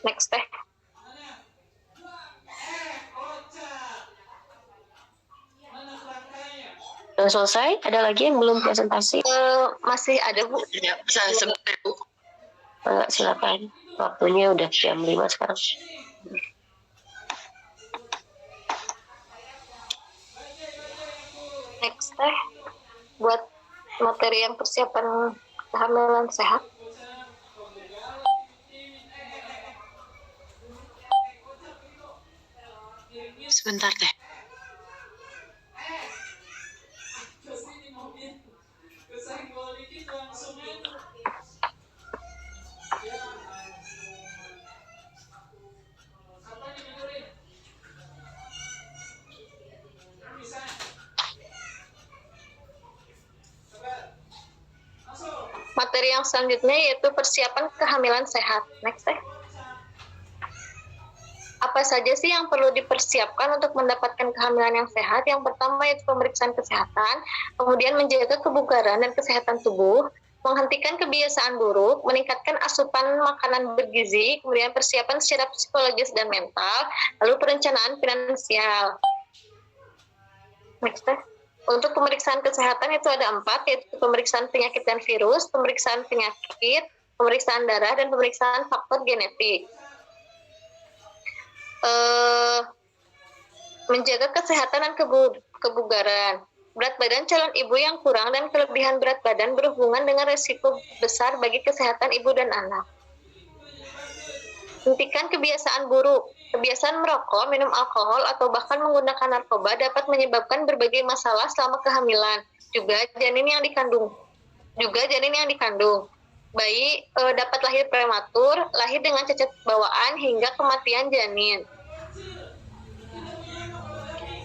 next teh. Sudah selesai? Ada lagi yang belum presentasi? Masih ada, Bu. Ya, sebentar, Bu. Enggak, silakan. Waktunya udah jam 5 sekarang. Next teh, buat materi yang persiapan kehamilan sehat. Sebentar teh. Materi yang selanjutnya yaitu persiapan kehamilan sehat. Next teh. Apa saja sih yang perlu dipersiapkan untuk mendapatkan kehamilan yang sehat? Yang pertama yaitu pemeriksaan kesehatan, kemudian menjaga kebugaran dan kesehatan tubuh, menghentikan kebiasaan buruk, meningkatkan asupan makanan bergizi, kemudian persiapan secara psikologis dan mental, lalu perencanaan finansial. Next teh. Untuk pemeriksaan kesehatan itu ada 4, yaitu pemeriksaan penyakit dan virus, pemeriksaan penyakit, pemeriksaan darah, dan pemeriksaan faktor genetik. Menjaga kesehatan dan kebugaran. Berat badan calon ibu yang kurang dan kelebihan berat badan berhubungan dengan risiko besar bagi kesehatan ibu dan anak. Hentikan kebiasaan buruk. Kebiasaan merokok, minum alkohol, atau bahkan menggunakan narkoba dapat menyebabkan berbagai masalah selama kehamilan. Juga janin yang dikandung. Bayi dapat lahir prematur, lahir dengan cacat bawaan, hingga kematian janin.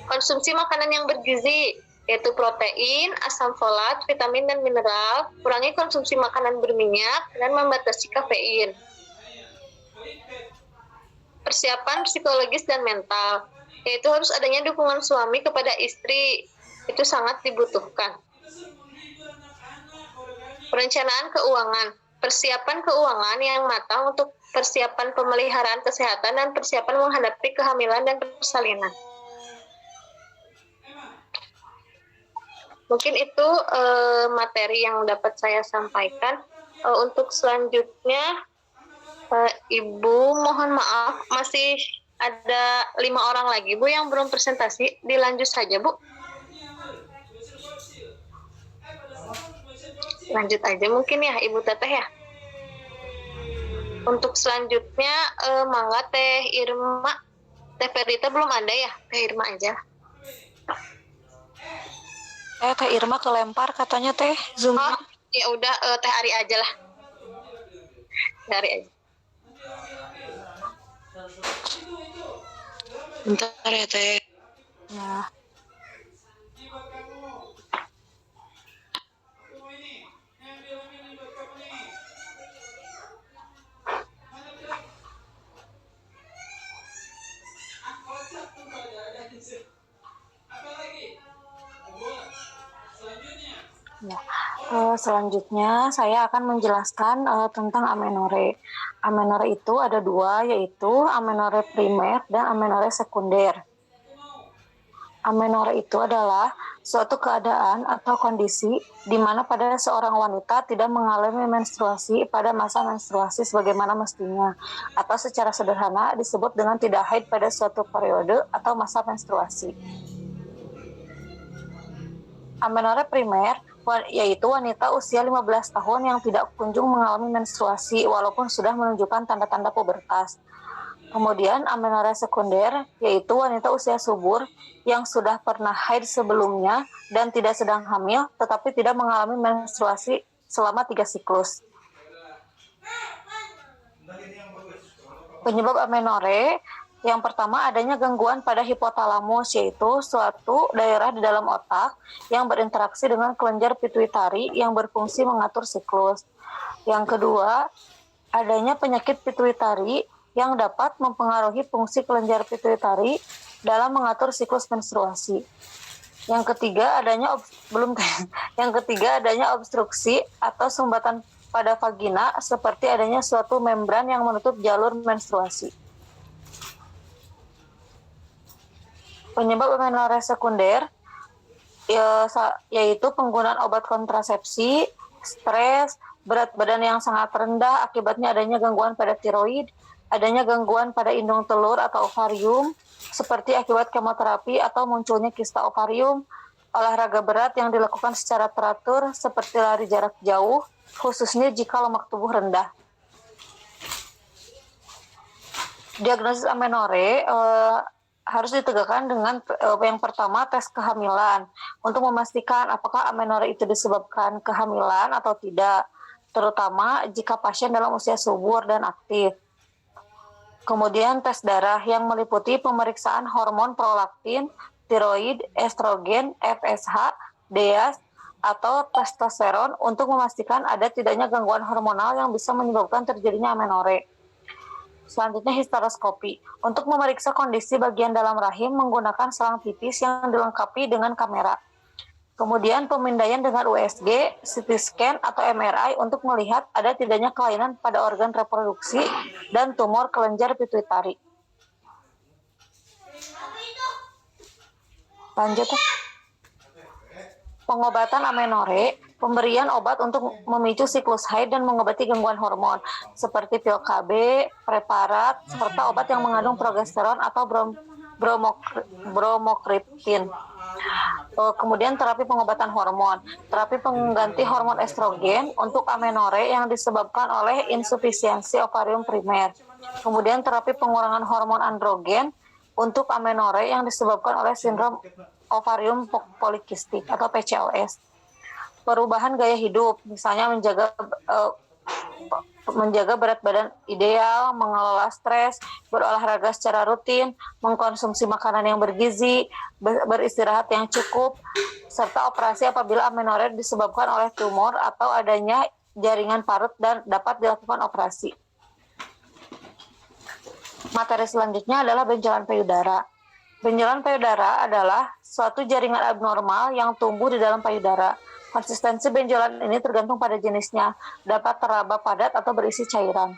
Konsumsi makanan yang bergizi, yaitu protein, asam folat, vitamin, dan mineral. Kurangi konsumsi makanan berminyak, dan membatasi kafein. Persiapan psikologis dan mental, yaitu harus adanya dukungan suami kepada istri, itu sangat dibutuhkan. Perencanaan keuangan, persiapan keuangan yang matang untuk persiapan pemeliharaan kesehatan dan persiapan menghadapi kehamilan dan persalinan. Mungkin itu materi yang dapat saya sampaikan. Untuk selanjutnya, Ibu, mohon maaf, masih ada 5 orang lagi, Bu, yang belum presentasi. Dilanjut saja, Bu. Lanjut aja mungkin ya Ibu Teteh ya. Untuk selanjutnya mangga Teh Irma. Teh Perdita belum ada ya? Teh Irma aja. Teh Irma kelempar katanya Teh Zoom. Oh, ya udah Teh Ari aja lah. Teh Ari aja. Bentar ya Teh. Ya. Selanjutnya saya akan menjelaskan tentang amenore. Amenore itu ada dua, yaitu amenore primer dan amenore sekunder. Amenore itu adalah suatu keadaan atau kondisi di mana pada seorang wanita tidak mengalami menstruasi pada masa menstruasi sebagaimana mestinya, atau secara sederhana disebut dengan tidak haid pada suatu periode atau masa menstruasi. Amenore primer yaitu wanita usia 15 tahun yang tidak kunjung mengalami menstruasi walaupun sudah menunjukkan tanda-tanda pubertas. Kemudian amenore sekunder yaitu wanita usia subur yang sudah pernah haid sebelumnya dan tidak sedang hamil tetapi tidak mengalami menstruasi selama 3 siklus. Penyebab amenore yang pertama adanya gangguan pada hipotalamus, yaitu suatu daerah di dalam otak yang berinteraksi dengan kelenjar pituitari yang berfungsi mengatur siklus. Yang kedua, adanya penyakit pituitari yang dapat mempengaruhi fungsi kelenjar pituitari dalam mengatur siklus menstruasi. Yang ketiga, adanya obstruksi atau sumbatan pada vagina seperti adanya suatu membran yang menutup jalur menstruasi. Penyebab amenore sekunder yaitu penggunaan obat kontrasepsi, stres, berat badan yang sangat rendah akibatnya adanya gangguan pada tiroid, adanya gangguan pada indung telur atau ovarium seperti akibat kemoterapi atau munculnya kista ovarium, olahraga berat yang dilakukan secara teratur seperti lari jarak jauh, khususnya jika lemak tubuh rendah. Diagnosis amenore harus ditegakkan dengan yang pertama tes kehamilan untuk memastikan apakah amenore itu disebabkan kehamilan atau tidak, terutama jika pasien dalam usia subur dan aktif. Kemudian tes darah yang meliputi pemeriksaan hormon prolaktin, tiroid, estrogen, FSH, DEAS, atau testosteron untuk memastikan ada tidaknya gangguan hormonal yang bisa menyebabkan terjadinya amenore. Selanjutnya histeroskopi untuk memeriksa kondisi bagian dalam rahim menggunakan selang tipis yang dilengkapi dengan kamera. Kemudian pemindaian dengan USG, CT scan atau MRI untuk melihat ada tidaknya kelainan pada organ reproduksi dan tumor kelenjar pituitari. Lanjut. Pengobatan amenore, pemberian obat untuk memicu siklus haid dan mengobati gangguan hormon seperti pil KB, preparat, serta obat yang mengandung progesteron atau bromokriptin. Kemudian terapi pengobatan hormon, terapi pengganti hormon estrogen untuk amenore yang disebabkan oleh insufisiensi ovarium primer. Kemudian terapi pengurangan hormon androgen untuk amenore yang disebabkan oleh sindrom ovarium polikistik atau PCOS. Perubahan gaya hidup, misalnya menjaga berat badan ideal, mengelola stres, berolahraga secara rutin, mengkonsumsi makanan yang bergizi, beristirahat yang cukup, serta operasi apabila amenore disebabkan oleh tumor atau adanya jaringan parut dan dapat dilakukan operasi. Materi selanjutnya adalah benjolan payudara. Benjolan payudara adalah suatu jaringan abnormal yang tumbuh di dalam payudara. Konsistensi benjolan ini tergantung pada jenisnya, dapat teraba padat atau berisi cairan.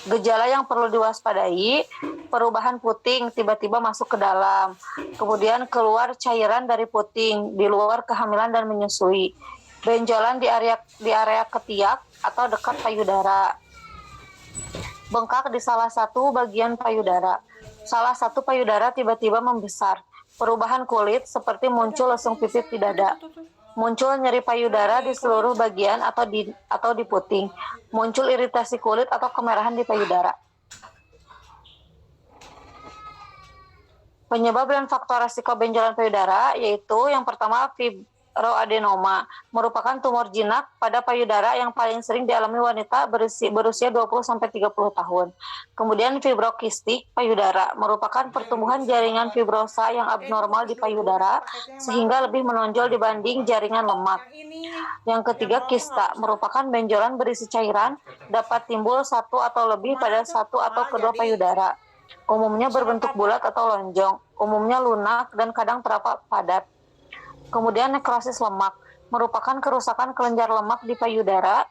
Gejala yang perlu diwaspadai, perubahan puting tiba-tiba masuk ke dalam, kemudian keluar cairan dari puting di luar kehamilan dan menyusui, benjolan di area ketiak atau dekat payudara, bengkak di salah satu bagian payudara, salah satu payudara tiba-tiba membesar, perubahan kulit seperti muncul lesung pipit di dada, muncul nyeri payudara di seluruh bagian atau di puting, muncul iritasi kulit atau kemerahan di payudara. Penyebab dan faktor resiko benjolan payudara yaitu yang pertama fibroadenoma, merupakan tumor jinak pada payudara yang paling sering dialami wanita berusia 20-30 tahun. Kemudian fibrokistik payudara, merupakan pertumbuhan jaringan fibrosa yang abnormal di payudara sehingga lebih menonjol dibanding jaringan lemak. Yang ketiga kista, merupakan benjolan berisi cairan, dapat timbul satu atau lebih pada satu atau kedua payudara. Umumnya berbentuk bulat atau lonjong, umumnya lunak dan kadang terapak padat. Kemudian nekrosis lemak, merupakan kerusakan kelenjar lemak di payudara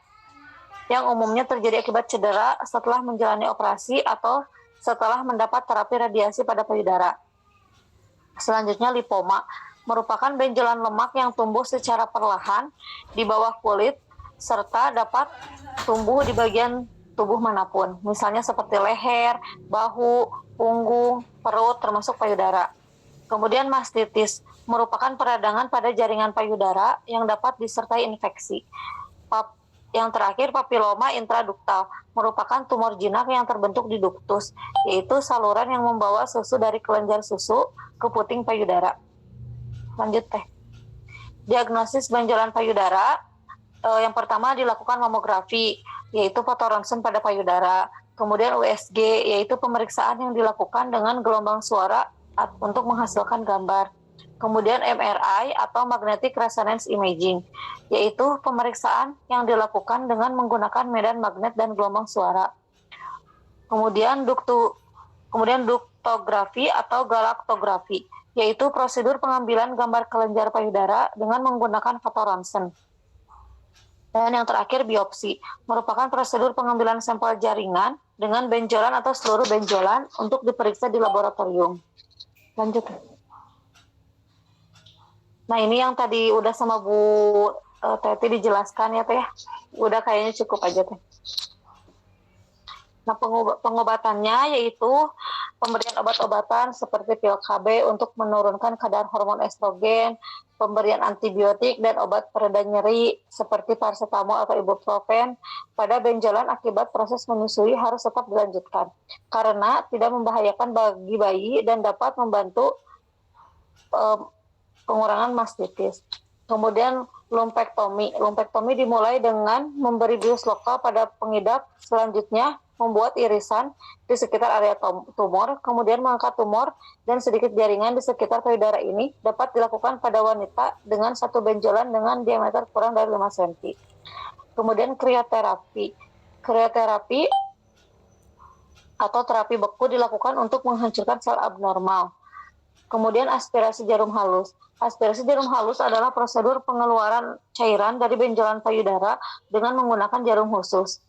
yang umumnya terjadi akibat cedera setelah menjalani operasi atau setelah mendapat terapi radiasi pada payudara. Selanjutnya lipoma, merupakan benjolan lemak yang tumbuh secara perlahan di bawah kulit serta dapat tumbuh di bagian tubuh manapun, misalnya seperti leher, bahu, punggung, perut, termasuk payudara. Kemudian mastitis, merupakan peradangan pada jaringan payudara yang dapat disertai infeksi. Yang terakhir papiloma intraduktal, merupakan tumor jinak yang terbentuk di duktus, yaitu saluran yang membawa susu dari kelenjar susu ke puting payudara. Lanjut teh. Diagnosis benjolan payudara, yang pertama dilakukan mamografi, yaitu foto ronsen pada payudara. Kemudian USG, yaitu pemeriksaan yang dilakukan dengan gelombang suara untuk menghasilkan gambar. Kemudian MRI atau Magnetic Resonance Imaging, yaitu pemeriksaan yang dilakukan dengan menggunakan medan magnet dan gelombang suara. Kemudian duktografi atau galaktografi, yaitu prosedur pengambilan gambar kelenjar payudara dengan menggunakan foto ronsen. Dan yang terakhir biopsi, merupakan prosedur pengambilan sampel jaringan dengan benjolan atau seluruh benjolan untuk diperiksa di laboratorium. Lanjut. Nah ini yang tadi udah sama Bu Teti dijelaskan ya Teh. Udah kayaknya cukup aja Teh. Nah pengobatannya yaitu pemberian obat-obatan seperti pil KB untuk menurunkan kadar hormon estrogen, pemberian antibiotik dan obat pereda nyeri seperti paracetamol atau ibuprofen pada benjolan akibat proses menyusui harus tetap dilanjutkan karena tidak membahayakan bagi bayi dan dapat membantu pengurangan mastitis. Kemudian lumpektomi dimulai dengan memberi bius lokal pada pengidap, selanjutnya membuat irisan di sekitar area tumor, kemudian mengangkat tumor dan sedikit jaringan di sekitar payudara ini dapat dilakukan pada wanita dengan satu benjolan dengan diameter kurang dari 5 cm. Kemudian krioterapi atau terapi beku dilakukan untuk menghancurkan sel abnormal. Kemudian aspirasi jarum halus. Aspirasi jarum halus adalah prosedur pengeluaran cairan dari benjolan payudara dengan menggunakan jarum khusus.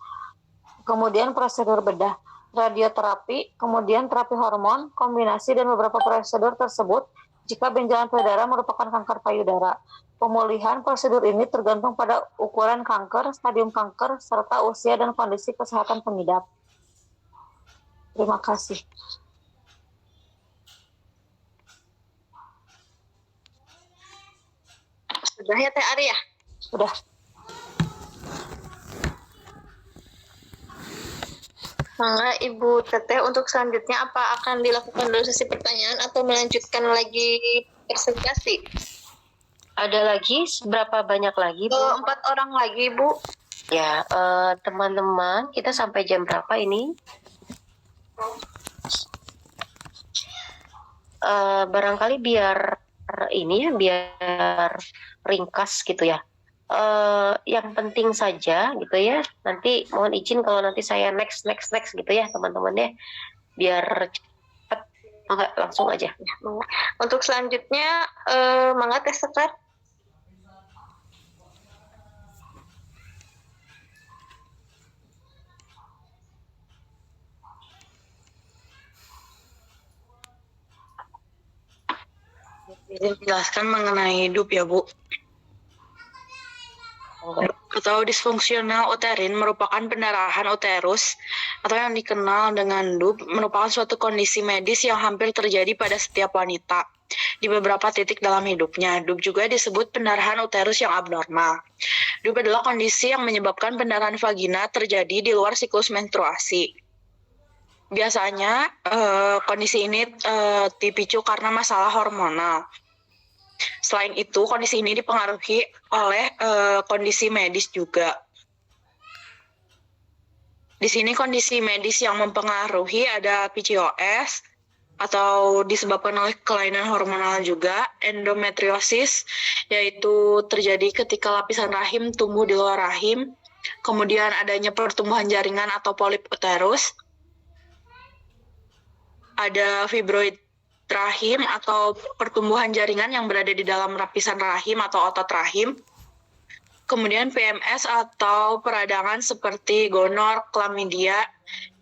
Kemudian prosedur bedah, radioterapi, kemudian terapi hormon, kombinasi dan beberapa prosedur tersebut jika benjolan payudara merupakan kanker payudara. Pemulihan prosedur ini tergantung pada ukuran kanker, stadium kanker, serta usia dan kondisi kesehatan pengidap. Terima kasih. Sudah ya Teh Ari ya? Sudah. Mangga Ibu Teteh untuk selanjutnya apa akan dilakukan dulu sesi pertanyaan atau melanjutkan lagi presentasi? Ada lagi? Berapa banyak lagi, Bu? 4 orang lagi, Bu. Ya, teman-teman, kita sampai jam berapa ini? Barangkali biar ringkas gitu ya. Yang penting saja gitu ya. Nanti mohon izin kalau nanti saya next gitu ya teman-teman ya. Biar cepat. Enggak, langsung aja. Untuk selanjutnya mangga Teh Sekar. Menjelaskan mengenai DUP ya Bu. Atau disfungsional uterin merupakan pendarahan uterus atau yang dikenal dengan DUP merupakan suatu kondisi medis yang hampir terjadi pada setiap wanita. di beberapa titik dalam hidupnya. DUB juga disebut pendarahan uterus yang abnormal. DUB adalah kondisi yang menyebabkan pendarahan vagina terjadi di luar siklus menstruasi. Biasanya kondisi ini dipicu karena masalah hormonal. Selain itu, kondisi ini dipengaruhi oleh kondisi medis juga. Di sini kondisi medis yang mempengaruhi ada PCOS atau disebabkan oleh kelainan hormonal juga, endometriosis yaitu terjadi ketika lapisan rahim tumbuh di luar rahim, kemudian adanya pertumbuhan jaringan atau polip uterus, ada fibroid rahim atau pertumbuhan jaringan yang berada di dalam lapisan rahim atau otot rahim. Kemudian PMS atau peradangan seperti gonor, klamidia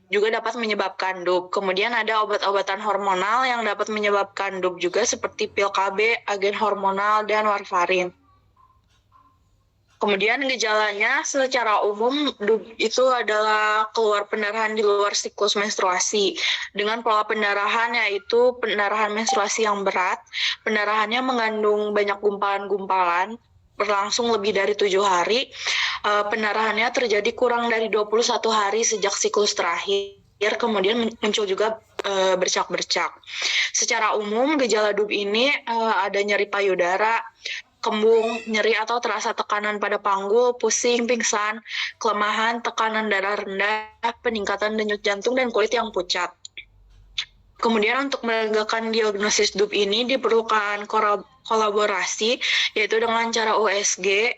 juga dapat menyebabkan DUB. Kemudian ada obat-obatan hormonal yang dapat menyebabkan DUB juga seperti pil KB, agen hormonal, dan warfarin. Kemudian gejalanya secara umum DUB itu adalah keluar pendarahan di luar siklus menstruasi dengan pola pendarahan yaitu pendarahan menstruasi yang berat. Pendarahannya mengandung banyak gumpalan-gumpalan berlangsung lebih dari 7 hari. Pendarahannya terjadi kurang dari 21 hari sejak siklus terakhir, kemudian muncul juga bercak-bercak. Secara umum gejala DUB ini ada nyeri payudara, kembung, nyeri atau terasa tekanan pada panggul, pusing, pingsan, kelemahan, tekanan darah rendah, peningkatan denyut jantung, dan kulit yang pucat. Kemudian untuk menegakkan diagnosis DUB ini diperlukan kolaborasi, yaitu dengan cara USG,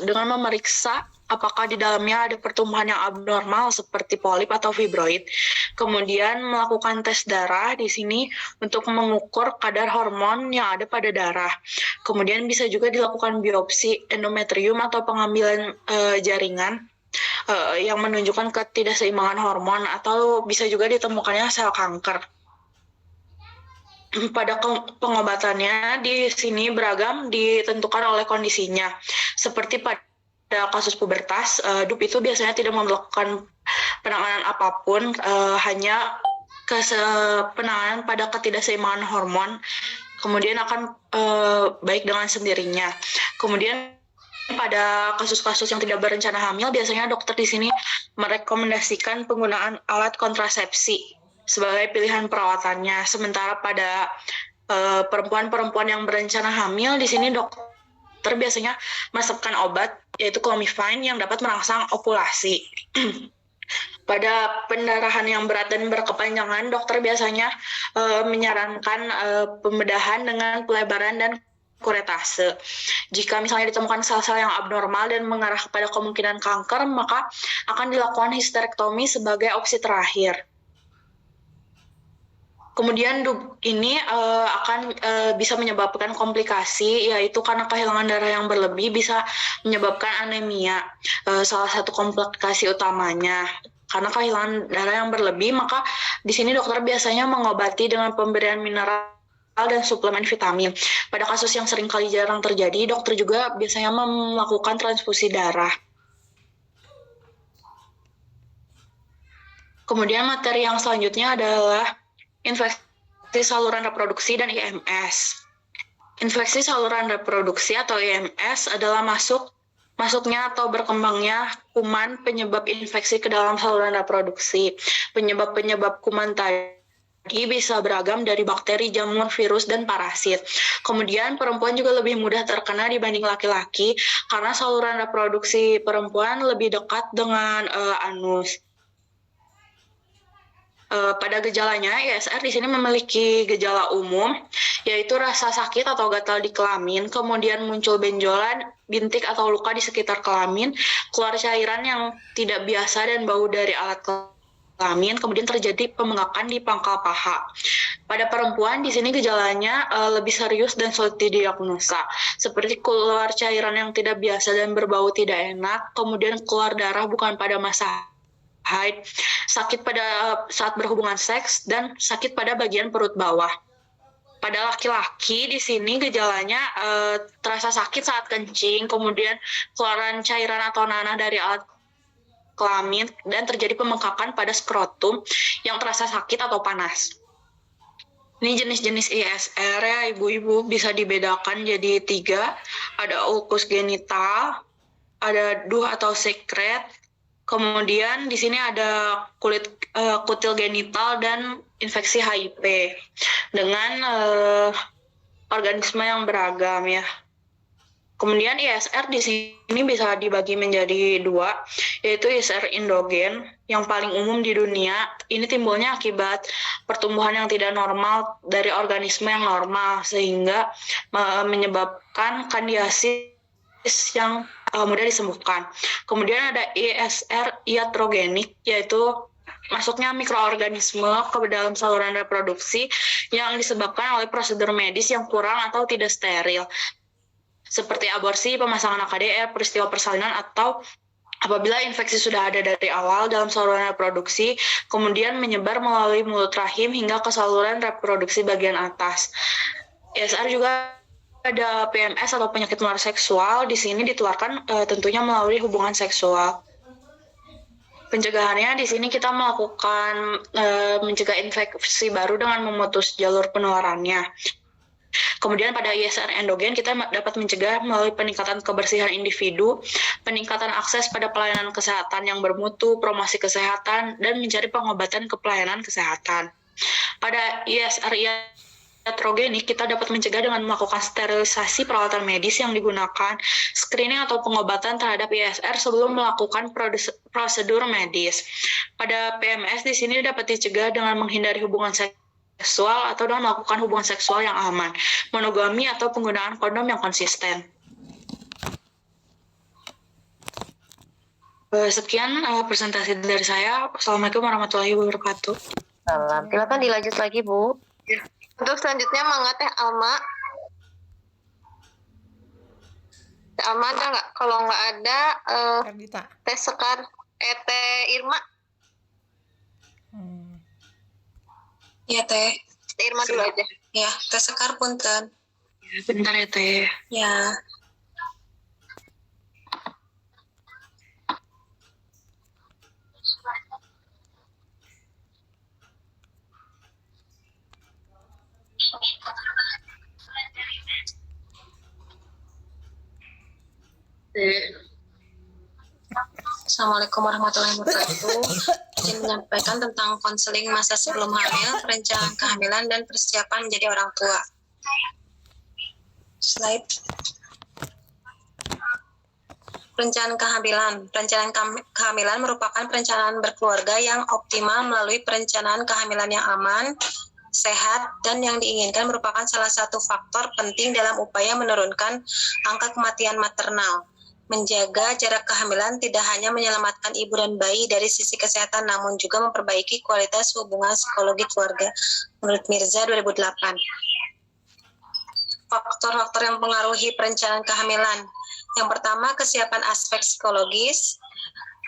dengan memeriksa apakah di dalamnya ada pertumbuhan yang abnormal seperti polip atau fibroid. Kemudian melakukan tes darah di sini untuk mengukur kadar hormon yang ada pada darah. Kemudian bisa juga dilakukan biopsi endometrium atau pengambilan jaringan yang menunjukkan ketidakseimbangan hormon, atau bisa juga ditemukannya sel kanker. Pada pengobatannya di sini beragam ditentukan oleh kondisinya. Seperti pada kasus pubertas, DUB itu biasanya tidak melakukan penanganan apapun, hanya penanganan pada ketidakseimbangan hormon, kemudian akan baik dengan sendirinya. Kemudian pada kasus-kasus yang tidak berencana hamil, biasanya dokter di sini merekomendasikan penggunaan alat kontrasepsi sebagai pilihan perawatannya. Sementara pada perempuan-perempuan yang berencana hamil, di sini dokter biasanya meresepkan obat yaitu Clomifene yang dapat merangsang ovulasi. Pada pendarahan yang berat dan berkepanjangan, dokter biasanya menyarankan pembedahan dengan pelebaran dan kuretase. Jika misalnya ditemukan sel-sel yang abnormal dan mengarah kepada kemungkinan kanker, maka akan dilakukan histerektomi sebagai opsi terakhir. Kemudian DUB ini akan bisa menyebabkan komplikasi, yaitu karena kehilangan darah yang berlebih bisa menyebabkan anemia. Salah satu komplikasi utamanya. Karena kehilangan darah yang berlebih, maka di sini dokter biasanya mengobati dengan pemberian mineral dan suplemen vitamin. Pada kasus yang seringkali jarang terjadi, dokter juga biasanya melakukan transfusi darah. Kemudian materi yang selanjutnya adalah infeksi saluran reproduksi dan IMS. Infeksi saluran reproduksi atau IMS adalah masuknya atau berkembangnya kuman penyebab infeksi ke dalam saluran reproduksi. Penyebab-penyebab kuman tadi bisa beragam dari bakteri, jamur, virus, dan parasit. Kemudian perempuan juga lebih mudah terkena dibanding laki-laki karena saluran reproduksi perempuan lebih dekat dengan anus. Pada gejalanya, ISR di sini memiliki gejala umum, yaitu rasa sakit atau gatal di kelamin, kemudian muncul benjolan, bintik atau luka di sekitar kelamin, keluar cairan yang tidak biasa dan bau dari alat kelamin, kemudian terjadi pembengkakan di pangkal paha. Pada perempuan, di sini gejalanya lebih serius dan sulit didiagnosa, seperti keluar cairan yang tidak biasa dan berbau tidak enak, kemudian keluar darah bukan pada masa haid, sakit pada saat berhubungan seks, dan sakit pada bagian perut bawah. Pada laki-laki di sini gejalanya terasa sakit saat kencing, kemudian keluaran cairan atau nanah dari alat kelamin, dan terjadi pembengkakan pada skrotum yang terasa sakit atau panas. Ini jenis-jenis ISR ya, ibu-ibu bisa dibedakan jadi 3. Ada ulkus genital, ada DUH atau sekret, kemudian di sini ada kutil genital dan infeksi HIV dengan organisme yang beragam ya. Kemudian ISR di sini bisa dibagi menjadi 2, yaitu ISR endogen yang paling umum di dunia. Ini timbulnya akibat pertumbuhan yang tidak normal dari organisme yang normal sehingga menyebabkan kandiasis yang mudah disembuhkan. Kemudian ada ISR iatrogenik, yaitu masuknya mikroorganisme ke dalam saluran reproduksi yang disebabkan oleh prosedur medis yang kurang atau tidak steril, seperti aborsi, pemasangan AKDR, peristiwa persalinan, atau apabila infeksi sudah ada dari awal dalam saluran reproduksi, kemudian menyebar melalui mulut rahim hingga ke saluran reproduksi bagian atas. ISR juga ada PMS atau penyakit menular seksual. Di sini ditularkan tentunya melalui hubungan seksual. Pencegahannya di sini kita melakukan mencegah infeksi baru dengan memutus jalur penularannya. Kemudian pada ISR endogen kita dapat mencegah melalui peningkatan kebersihan individu, peningkatan akses pada pelayanan kesehatan yang bermutu, promosi kesehatan, dan mencari pengobatan ke pelayanan kesehatan. Pada ISR iatrogenik kita dapat mencegah dengan melakukan sterilisasi peralatan medis yang digunakan, screening atau pengobatan terhadap ISR sebelum melakukan prosedur medis. Pada PMS di sini dapat dicegah dengan menghindari hubungan seksual atau dengan melakukan hubungan seksual yang aman, monogami atau penggunaan kondom yang konsisten. Sekian presentasi dari saya. Assalamualaikum warahmatullahi wabarakatuh. Salam. Silakan dilanjut lagi, Bu. Untuk selanjutnya mangga Teh Alma. Teh Alma ada nggak? Kalau nggak ada, Kardita. Teh Sekar, Teh Irma. Ya Teh. Teh Irma dulu aja. Ya, Teh Sekar punten. Bentar ya Teh. Ya. Assalamualaikum warahmatullahi wabarakatuh. Ingin menyampaikan tentang konseling masa sebelum hamil, perencanaan kehamilan, dan persiapan menjadi orang tua. Slide. Perencanaan kehamilan. Perencanaan kehamilan merupakan perencanaan berkeluarga yang optimal melalui perencanaan kehamilan yang aman, sehat, dan yang diinginkan merupakan salah satu faktor penting dalam upaya menurunkan angka kematian maternal. Menjaga jarak kehamilan tidak hanya menyelamatkan ibu dan bayi dari sisi kesehatan, namun juga memperbaiki kualitas hubungan psikologi keluarga. Menurut Mirza 2008. Faktor-faktor yang mempengaruhi perencanaan kehamilan. Yang pertama, kesiapan aspek psikologis.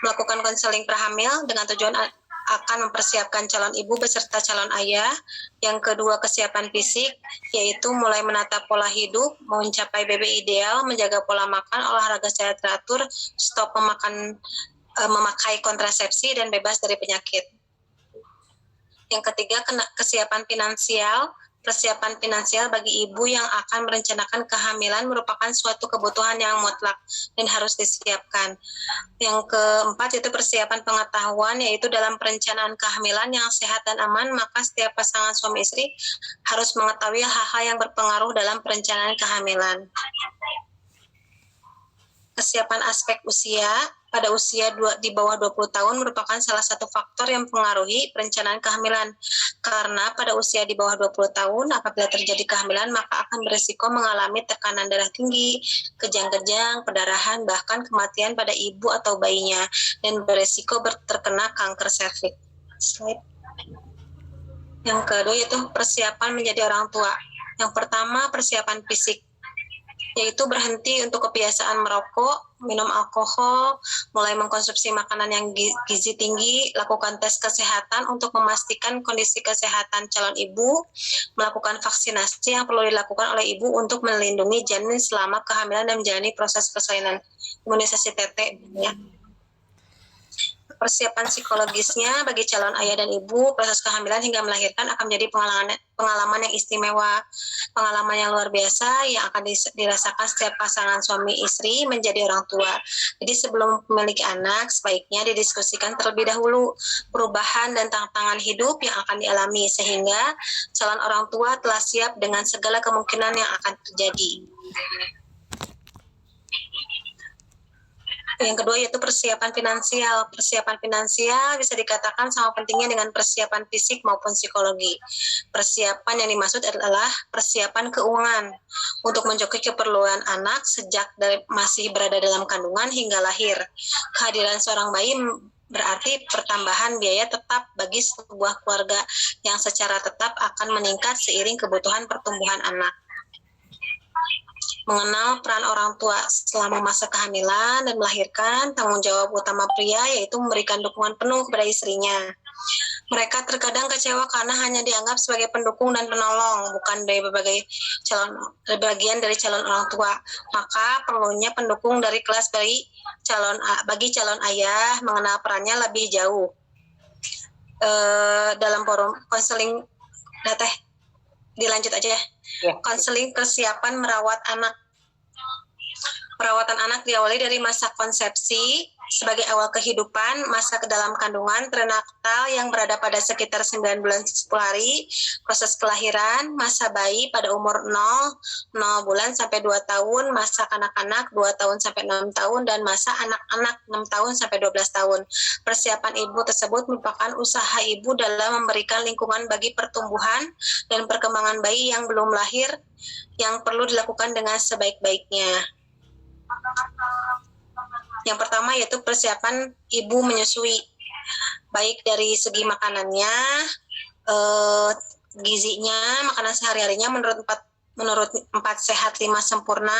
Melakukan konseling prahamil dengan tujuan akan mempersiapkan calon ibu beserta calon ayah. Yang kedua, kesiapan fisik, yaitu mulai menata pola hidup, mencapai BB ideal, menjaga pola makan, olahraga secara teratur, stop memakai kontrasepsi, dan bebas dari penyakit. Yang ketiga, kesiapan finansial. Persiapan finansial bagi ibu yang akan merencanakan kehamilan merupakan suatu kebutuhan yang mutlak dan harus disiapkan. Yang keempat yaitu persiapan pengetahuan, yaitu dalam perencanaan kehamilan yang sehat dan aman, maka setiap pasangan suami istri harus mengetahui hal-hal yang berpengaruh dalam perencanaan kehamilan. Kesiapan aspek usia. Pada usia di bawah 20 tahun merupakan salah satu faktor yang mempengaruhi perencanaan kehamilan. Karena pada usia di bawah 20 tahun, apabila terjadi kehamilan, maka akan berisiko mengalami tekanan darah tinggi, kejang-kejang, perdarahan, bahkan kematian pada ibu atau bayinya, dan berisiko terkena kanker serviks. Slide. Yang kedua yaitu persiapan menjadi orang tua. Yang pertama, persiapan fisik, yaitu berhenti untuk kebiasaan merokok, minum alkohol, mulai mengkonsumsi makanan yang gizi tinggi, lakukan tes kesehatan untuk memastikan kondisi kesehatan calon ibu, melakukan vaksinasi yang perlu dilakukan oleh ibu untuk melindungi janin selama kehamilan dan menjalani proses persalinan, imunisasi TT. Ya. Persiapan psikologisnya bagi calon ayah dan ibu, proses kehamilan hingga melahirkan akan menjadi pengalaman yang istimewa, pengalaman yang luar biasa yang akan dirasakan setiap pasangan suami istri menjadi orang tua. Jadi sebelum memiliki anak, sebaiknya didiskusikan terlebih dahulu perubahan dan tantangan hidup yang akan dialami, sehingga calon orang tua telah siap dengan segala kemungkinan yang akan terjadi. Yang kedua yaitu persiapan finansial. Persiapan finansial bisa dikatakan sama pentingnya dengan persiapan fisik maupun psikologi. Persiapan yang dimaksud adalah persiapan keuangan untuk mencukupi keperluan anak sejak masih berada dalam kandungan hingga lahir. Kehadiran seorang bayi berarti pertambahan biaya tetap bagi sebuah keluarga yang secara tetap akan meningkat seiring kebutuhan pertumbuhan anak. Mengenal peran orang tua selama masa kehamilan dan melahirkan, tanggung jawab utama pria yaitu memberikan dukungan penuh kepada istrinya. Mereka terkadang kecewa karena hanya dianggap sebagai pendukung dan penolong, bukan dari bagian dari calon orang tua. Maka perlunya pendukung dari kelas bagi calon ayah mengenal perannya lebih jauh. Dalam forum konseling, dilanjut aja ya. Konseling persiapan merawat anak. Perawatan anak diawali dari masa konsepsi sebagai awal kehidupan, masa ke dalam kandungan prenatal yang berada pada sekitar 9 bulan 10 hari, proses kelahiran, masa bayi pada umur 0 bulan sampai 2 tahun, masa kanak-kanak 2 tahun sampai 6 tahun, dan masa anak-anak 6 tahun sampai 12 tahun. Persiapan ibu tersebut merupakan usaha ibu dalam memberikan lingkungan bagi pertumbuhan dan perkembangan bayi yang belum lahir yang perlu dilakukan dengan sebaik-baiknya. Yang pertama yaitu persiapan ibu menyusui, baik dari segi makanannya, gizinya, makanan sehari-harinya menurut 4 sehat 5 sempurna,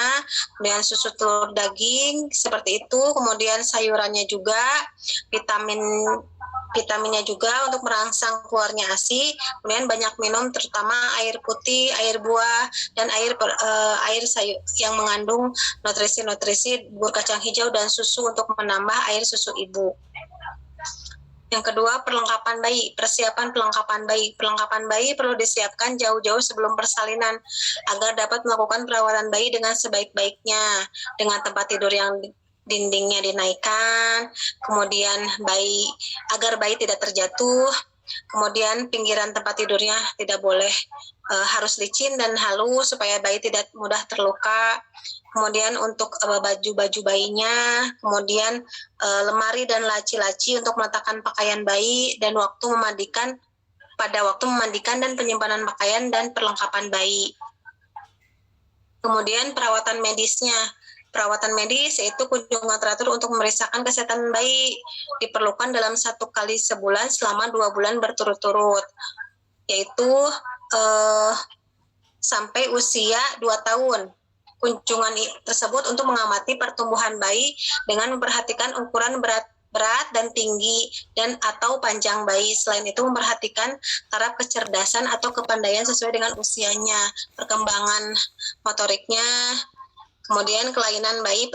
kemudian susu, telur, daging seperti itu, kemudian sayurannya juga, vitaminnya juga untuk merangsang keluarnya ASI, kemudian banyak minum terutama air putih, air buah, dan air sayur yang mengandung nutrisi bubur kacang hijau dan susu untuk menambah air susu ibu. Yang kedua, perlengkapan bayi. Persiapan perlengkapan bayi. Perlengkapan bayi perlu disiapkan jauh-jauh sebelum persalinan agar dapat melakukan perawatan bayi dengan sebaik-baiknya, dengan tempat tidur yang dindingnya dinaikkan, kemudian agar bayi tidak terjatuh, kemudian pinggiran tempat tidurnya tidak boleh harus licin dan halus supaya bayi tidak mudah terluka. Kemudian untuk baju-baju bayinya, kemudian lemari dan laci-laci untuk meletakkan pakaian bayi, dan pada waktu memandikan dan penyimpanan pakaian dan perlengkapan bayi. Kemudian perawatan medisnya. Perawatan medis yaitu kunjungan teratur untuk memeriksakan kesehatan bayi diperlukan dalam 1 kali sebulan selama 2 bulan berturut-turut, yaitu sampai usia 2 tahun. Kunjungan tersebut untuk mengamati pertumbuhan bayi dengan memperhatikan ukuran berat dan tinggi dan atau panjang bayi. Selain itu memperhatikan taraf kecerdasan atau kepandaian sesuai dengan usianya, perkembangan motoriknya, kemudian kelainan bayi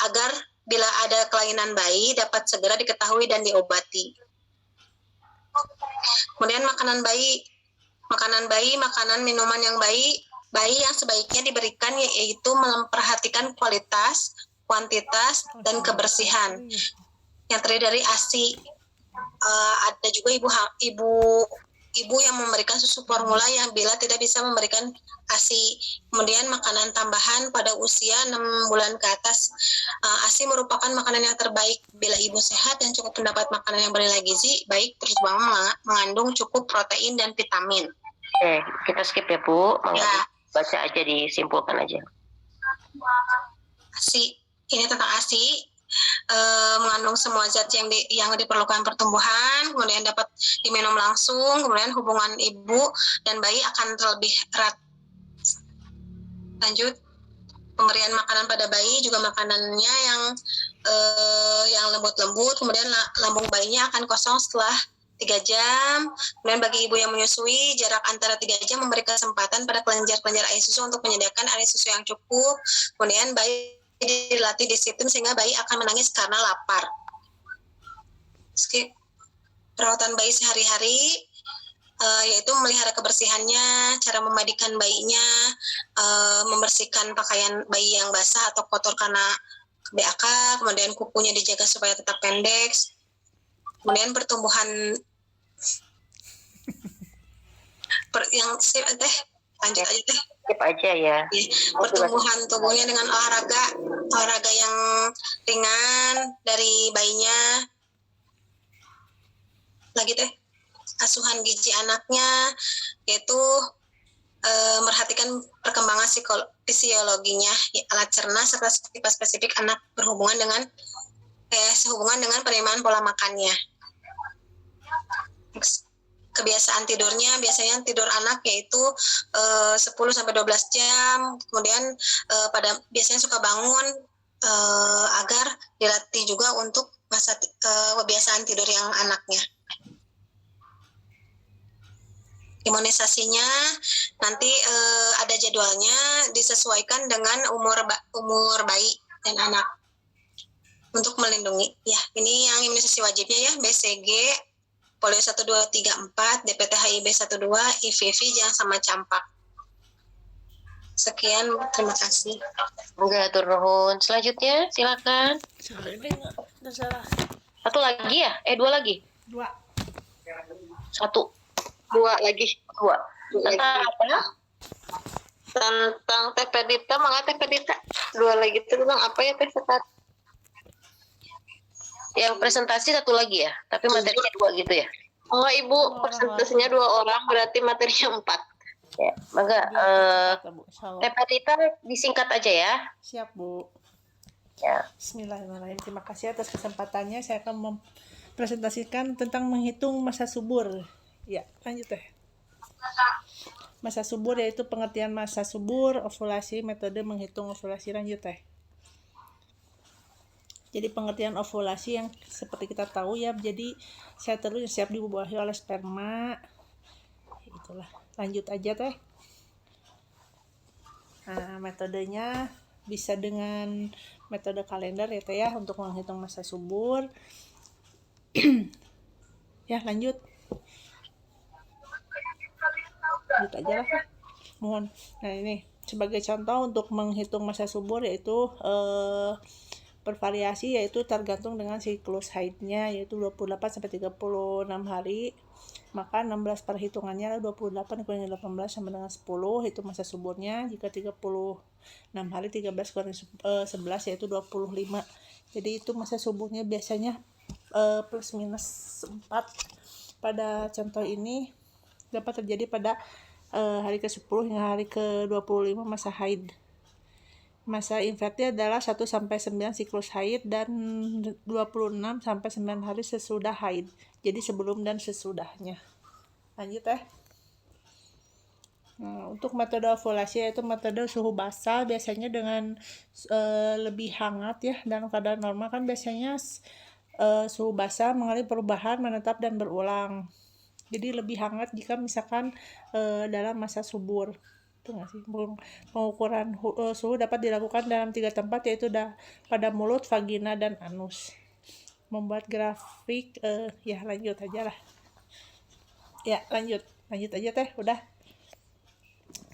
agar bila ada kelainan bayi dapat segera diketahui dan diobati. Kemudian makanan bayi, makanan minuman yang bayi yang sebaiknya diberikan yaitu memperhatikan kualitas, kuantitas, dan kebersihan yang terdiri dari ASI. Ada juga ibu yang memberikan susu formula yang bila tidak bisa memberikan ASI. Kemudian makanan tambahan pada usia 6 bulan ke atas. ASI merupakan makanan yang terbaik bila ibu sehat dan cukup mendapat makanan yang bernilai gizi baik, terutama mengandung cukup protein dan vitamin. Oke, kita skip ya Bu. Ya. Baca aja, disimpulkan aja. ASI, ini tentang ASI. Mengandung semua zat yang diperlukan pertumbuhan, kemudian dapat diminum langsung, kemudian hubungan ibu dan bayi akan lebih erat. Lanjut, pemberian makanan pada bayi juga makanannya yang lembut-lembut, kemudian lambung bayinya akan kosong setelah 3 jam. Kemudian bagi ibu yang menyusui, jarak antara 3 jam memberi kesempatan pada kelenjar-kelenjar air susu untuk menyediakan air susu yang cukup. Kemudian bayi dilatih disiplin sehingga bayi akan menangis karena lapar. Skip. Perawatan bayi sehari-hari, yaitu memelihara kebersihannya, cara memandikan bayinya, membersihkan pakaian bayi yang basah atau kotor karena BAK, kemudian kukunya dijaga supaya tetap pendek, kemudian pertumbuhan lanjut aja teh. Skip aja ya. Pertumbuhan tubuhnya dengan olahraga yang ringan dari bayinya. Lagi teh, asuhan gizi anaknya, yaitu merhatikan perkembangan fisiologinya, alat cerna serta spesifik anak sehubungan dengan penerimaan pola makannya. Kebiasaan tidurnya, biasanya tidur anak yaitu 10-12 jam, kemudian biasanya suka bangun agar dilatih juga untuk kebiasaan tidur yang anaknya. Imunisasinya nanti ada jadwalnya, disesuaikan dengan umur bayi dan anak untuk melindungi. Ya, ini yang imunisasi wajibnya ya, BCG, polio 1, 2, 3, 4, DPT HIB 1, 2, IVV, jangan sama campak. Sekian, terima kasih. Enggak, turun. Selanjutnya, silakan. Satu lagi ya? 2 lagi? 2. 1. 2 lagi. 2. Tentang apa? Tentang Teh Perdita, mangga Teh Perdita. 2 lagi itu tentang apa ya Teh Sekat? Yang presentasi 1 lagi ya? Tapi materinya 2 gitu ya? Enggak Ibu, presentasinya 2 orang, berarti materinya 4. Ya, maka Teh Perdita disingkat aja ya. Siap, Bu. Ya. Bismillahirrahmanirrahim. Terima kasih atas kesempatannya. Saya akan mempresentasikan tentang menghitung masa subur. Ya, lanjut Teh. Masa subur yaitu pengertian masa subur, ovulasi, metode menghitung ovulasi. Lanjut Teh. Jadi pengertian ovulasi yang seperti kita tahu ya, jadi sel telur yang siap dibuahi oleh sperma. Itulah. Lanjut aja Teh. Nah, metodenya bisa dengan metode kalender ya Teh ya, untuk menghitung masa subur. Ya, lanjut. Lanjut aja lah Teh. Mohon. Nah, ini sebagai contoh untuk menghitung masa subur yaitu bervariasi, yaitu tergantung dengan siklus haidnya, yaitu 28-36 hari. Maka 16 perhitungannya 28 kurang 18 sama dengan 10, itu masa suburnya. Jika 36 hari 13 kurang 11 yaitu 25. Jadi itu masa suburnya biasanya plus minus 4. Pada contoh ini dapat terjadi pada hari ke-10 hingga hari ke-25 masa haid. Masa invertnya adalah 1-9 siklus haid dan 26-9 hari sesudah haid. Jadi sebelum dan sesudahnya. Lanjut Teh. Nah, untuk metode ovulasi yaitu metode suhu basah, biasanya dengan lebih hangat ya. Dalam keadaan normal kan biasanya suhu basah mengalami perubahan, menetap dan berulang. Jadi lebih hangat jika misalkan dalam masa subur. Pengukuran suhu dapat dilakukan dalam 3 tempat, yaitu pada mulut, vagina, dan anus. Membuat grafik, ya lanjut aja lah. Ya lanjut aja Teh, udah.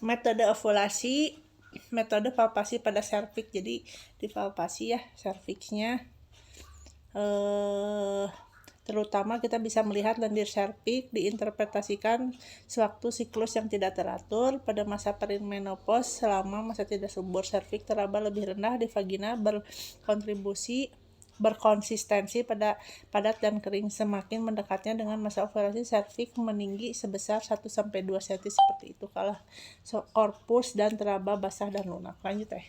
Metode ovulasi, metode palpasi pada serviks. Jadi dipalpasi ya serviksnya. Terutama kita bisa melihat lendir serviks diinterpretasikan sewaktu siklus yang tidak teratur. Pada masa perimenopause, selama masa tidak subur, serviks teraba lebih rendah di vagina, berkonsistensi padat dan kering. Semakin mendekatnya dengan masa ovulasi, serviks meninggi sebesar 1-2 cm seperti itu kalau korpus dan teraba basah dan lunak. Lanjut Teh.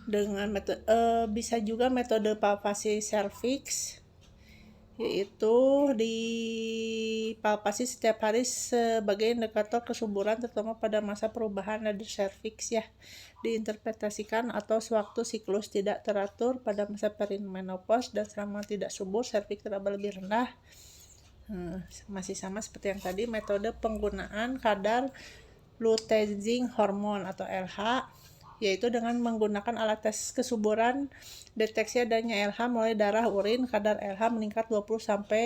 Dengan metode bisa juga metode palpasi serviks, yaitu dipalpasi setiap hari sebagai indikator kesuburan, terutama pada masa perubahan lendir serviks ya. Diinterpretasikan atau sewaktu siklus tidak teratur pada masa perimenopause dan selama tidak subur, serviks teraba lebih rendah. Masih sama seperti yang tadi, metode penggunaan kadar luteinizing hormon atau LH, yaitu dengan menggunakan alat tes kesuburan, deteksi adanya LH mulai darah, urin, kadar LH meningkat 20 sampai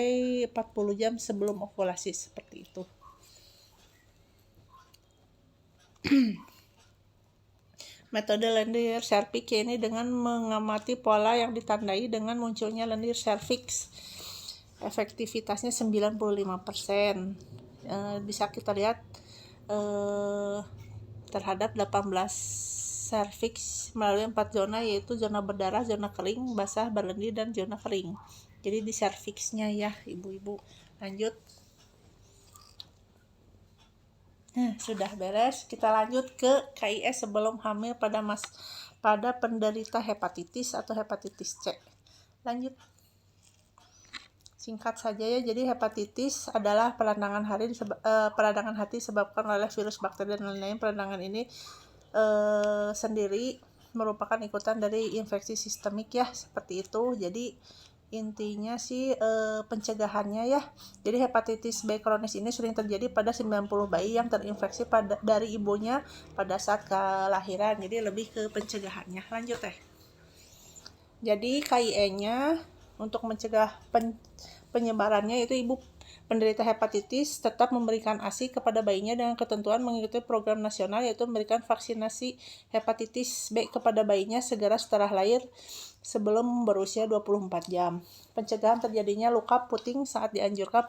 40 jam sebelum ovulasi, seperti itu. Metode lendir cervix ini dengan mengamati pola yang ditandai dengan munculnya lendir cervix. Efektivitasnya 95%. Bisa kita lihat terhadap 18 cervix melalui 4 zona, yaitu zona berdarah, zona kering, basah, berlendir, dan zona kering. Jadi di cervixnya ya ibu-ibu. Lanjut. Nah, sudah beres. Kita lanjut ke KIS sebelum hamil pada penderita hepatitis atau hepatitis C. Lanjut. Singkat saja ya. Jadi hepatitis adalah peradangan hati disebabkan oleh virus, bakteri, dan lain-lain. Peradangan ini sendiri merupakan ikutan dari infeksi sistemik ya, seperti itu. Jadi intinya sih pencegahannya ya. Jadi hepatitis B kronis ini sering terjadi pada 90 bayi yang terinfeksi dari ibunya pada saat kelahiran. Jadi lebih ke pencegahannya. Lanjut teh. Jadi KIE-nya untuk mencegah penyebarannya, yaitu ibu penderita hepatitis tetap memberikan ASI kepada bayinya dengan ketentuan mengikuti program nasional, yaitu memberikan vaksinasi hepatitis B kepada bayinya segera setelah lahir sebelum berusia 24 jam. Pencegahan terjadinya luka puting saat dianjurkan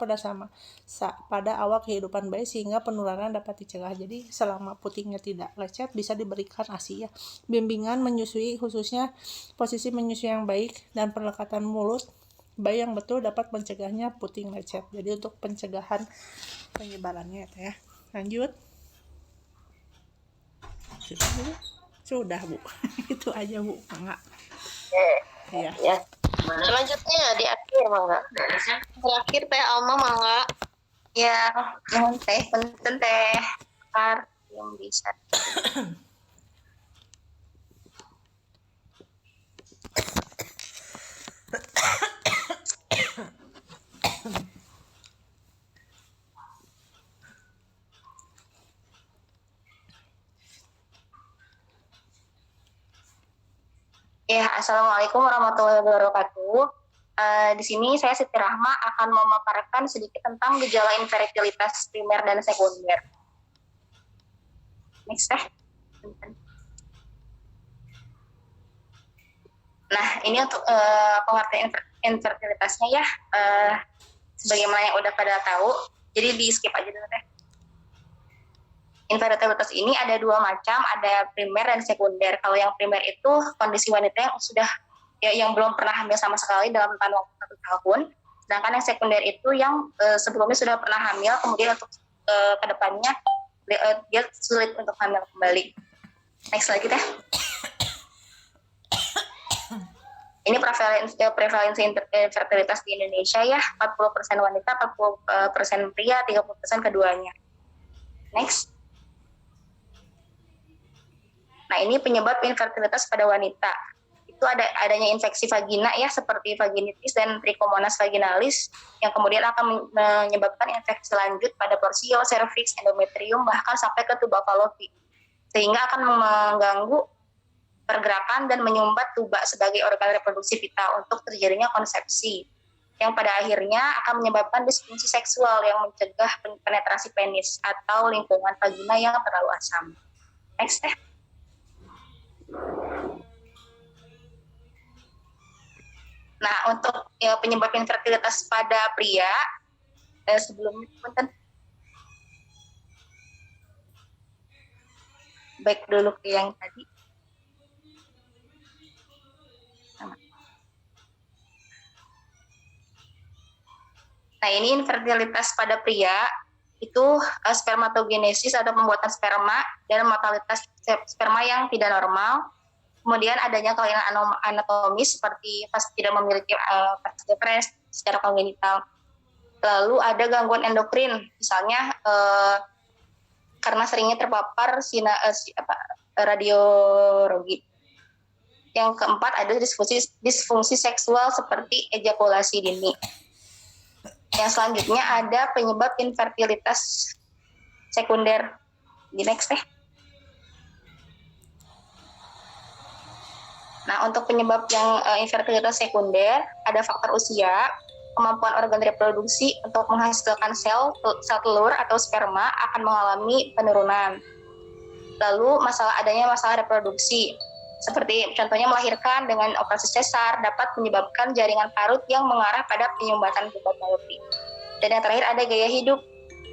pada awal kehidupan bayi sehingga penularan dapat dicegah. Jadi selama putingnya tidak lecet bisa diberikan ASI ya. Bimbingan menyusui, khususnya posisi menyusui yang baik dan perlekatan mulut bayi yang betul dapat mencegahnya puting lecet. Jadi untuk pencegahan penyebarannya ya. Lanjut. Sudah Bu. Itu aja Bu. Enggak. Iya. Ya. Selanjutnya di akhir Mangga. Terakhir Teh Alma mangga. Ya, mohon teh, punten teh. Par yang bisa. Ya, Assalamualaikum warahmatullahi wabarakatuh. Di sini saya Siti Rahma akan memaparkan sedikit tentang gejala infertilitas primer dan sekunder. Next teh. Nah, ini untuk pengertian infertilitasnya ya. Sebagaimana yang udah pada tahu, jadi di skip aja dulu teh. Infertilitas ini ada dua macam, ada primer dan sekunder. Kalau yang primer itu kondisi wanita yang sudah yang belum pernah hamil sama sekali dalam rentang waktu 1 tahun. Sedangkan yang sekunder itu yang sebelumnya sudah pernah hamil, kemudian untuk kedepannya dia sulit untuk hamil kembali. Next lagi teh. Ini prevalensi infertilitas di Indonesia ya, 40% wanita, 40% pria, 30% keduanya. Next. Nah, ini penyebab infertilitas pada wanita. Itu adanya infeksi vagina ya, seperti vaginitis dan trichomonas vaginalis, yang kemudian akan menyebabkan infeksi lanjut pada porsio, cervix, endometrium, bahkan sampai ke tuba fallopi. Sehingga akan mengganggu pergerakan dan menyumbat tuba sebagai organ reproduksi vital untuk terjadinya konsepsi, yang pada akhirnya akan menyebabkan disfungsi seksual yang mencegah penetrasi penis atau lingkungan vagina yang terlalu asam. Next teh. Nah, untuk penyebab infertilitas pada pria, sebelumnya punten. Baik dulu ke yang tadi. Nah, ini infertilitas pada pria itu spermatogenesis atau pembuatan sperma dan mortalitas sperma yang tidak normal. Kemudian adanya kelainan anatomis seperti tidak memiliki vas deferens secara kongenital. Lalu ada gangguan endokrin, misalnya karena seringnya terpapar radiologi. Yang keempat ada disfungsi seksual seperti ejakulasi dini. Yang selanjutnya ada penyebab infertilitas sekunder. Di next teh. Nah, untuk penyebab yang infertilitas sekunder, ada faktor usia, kemampuan organ reproduksi untuk menghasilkan sel telur atau sperma akan mengalami penurunan. Lalu adanya masalah reproduksi, seperti contohnya melahirkan dengan operasi sesar dapat menyebabkan jaringan parut yang mengarah pada penyumbatan beban lebih. Dan yang terakhir ada gaya hidup.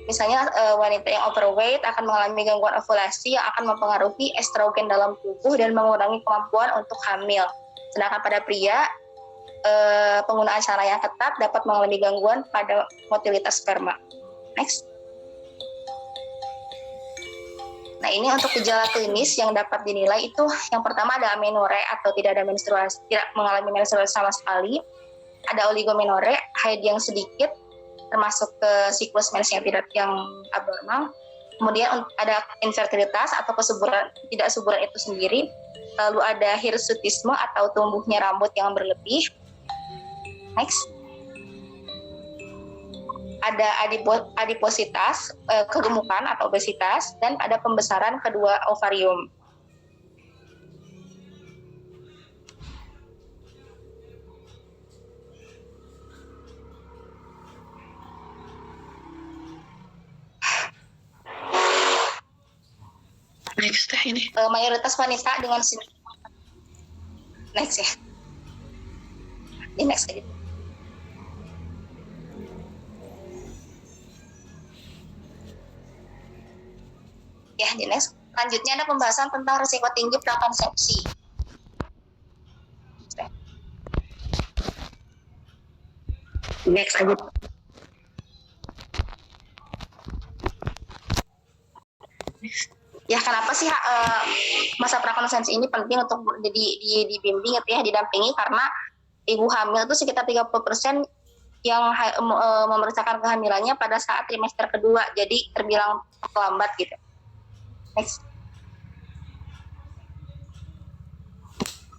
Misalnya wanita yang overweight akan mengalami gangguan ovulasi yang akan mempengaruhi estrogen dalam tubuh dan mengurangi kemampuan untuk hamil. Sedangkan pada pria, penggunaan cara yang ketat dapat mengalami gangguan pada motilitas sperma. Next. Nah, ini untuk gejala klinis yang dapat dinilai itu yang pertama ada amenorre atau tidak ada menstruasi, tidak mengalami menstruasi sama sekali. Ada oligomenore, haid yang sedikit, termasuk ke siklus mens yang abnormal. Kemudian ada infertilitas atau kesuburan, tidak suburan itu sendiri. Lalu ada hirsutisme atau tumbuhnya rambut yang berlebih. Next. Ada adipositas, kegemukan atau obesitas, dan ada pembesaran kedua ovarium. Next ini. Mayoritas wanita dengan next ya. Di next aja. Ya, di next. Selanjutnya ada pembahasan tentang risiko tinggi prakonsepsi. Next aja. Ya, kenapa sih masa prakonsepsi ini penting untuk dibimbing gitu ya, didampingi, karena ibu hamil itu sekitar 30% yang memeriksakan kehamilannya pada saat trimester kedua, jadi terbilang terlambat gitu. Next.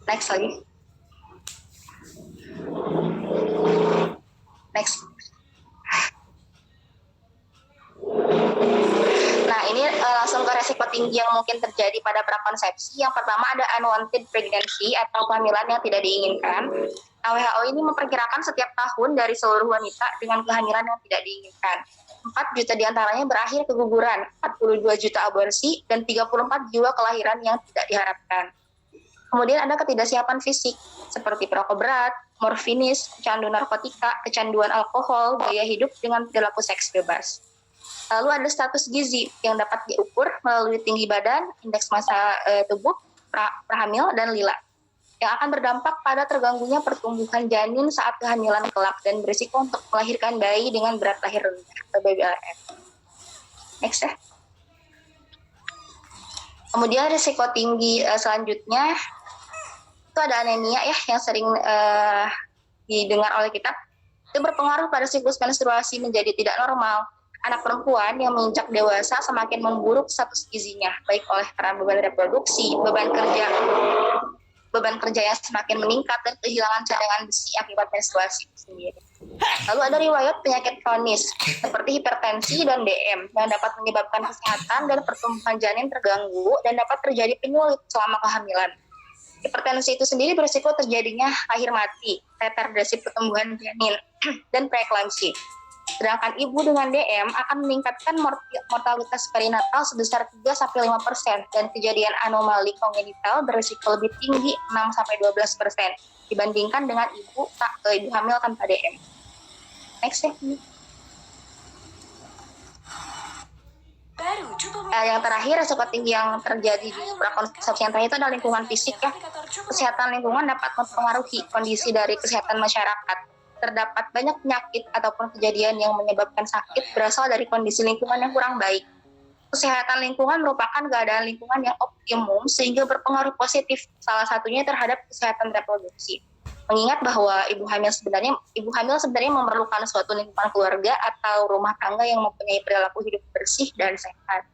Next lagi. Next. Nah, ini langsung ke resiko tinggi yang mungkin terjadi pada prakonsepsi. Yang pertama ada unwanted pregnancy atau kehamilan yang tidak diinginkan. Nah, WHO ini memperkirakan setiap tahun dari seluruh wanita dengan kehamilan yang tidak diinginkan. 4 juta diantaranya berakhir keguguran, 42 juta aborsi, dan 34 jiwa kelahiran yang tidak diharapkan. Kemudian ada ketidaksiapan fisik, seperti perokok berat, morfinis, kecanduan narkotika, kecanduan alkohol, gaya hidup dengan perilaku seks bebas. Lalu ada status gizi yang dapat diukur melalui tinggi badan, indeks massa tubuh, prahamil, dan lila, yang akan berdampak pada terganggunya pertumbuhan janin saat kehamilan kelak dan berisiko untuk melahirkan bayi dengan berat lahir rendah atau BBLF. Next ya. Kemudian risiko tinggi selanjutnya itu ada anemia ya, yang sering didengar oleh kita. Itu berpengaruh pada siklus menstruasi menjadi tidak normal. Anak perempuan yang menginjak dewasa semakin memburuk status gizinya, baik oleh karena beban reproduksi, beban kerja yang semakin meningkat, dan kehilangan cadangan besi akibat menstruasi sendiri. Lalu ada riwayat penyakit kronis seperti hipertensi dan DM yang dapat menyebabkan kesehatan dan pertumbuhan janin terganggu dan dapat terjadi penyulit selama kehamilan. Hipertensi itu sendiri berisiko terjadinya lahir mati, retardasi pertumbuhan janin, dan preeklamsi. Sedangkan ibu dengan DM akan meningkatkan mortalitas perinatal sebesar 3-5% dan kejadian anomali kongenital berisiko lebih tinggi 6-12% dibandingkan dengan ibu hamil tanpa DM. Next ya. Yang terakhir, risiko tinggi yang terjadi di prakonsepsi yang terakhir itu adalah lingkungan fisik ya. Kesehatan lingkungan dapat mempengaruhi kondisi dari kesehatan masyarakat. Terdapat banyak penyakit ataupun kejadian yang menyebabkan sakit berasal dari kondisi lingkungan yang kurang baik. Kesehatan lingkungan merupakan keadaan lingkungan yang optimum sehingga berpengaruh positif, salah satunya terhadap kesehatan reproduksi. Mengingat bahwa ibu hamil sebenarnya memerlukan suatu lingkungan keluarga atau rumah tangga yang mempunyai perilaku hidup bersih dan sehat.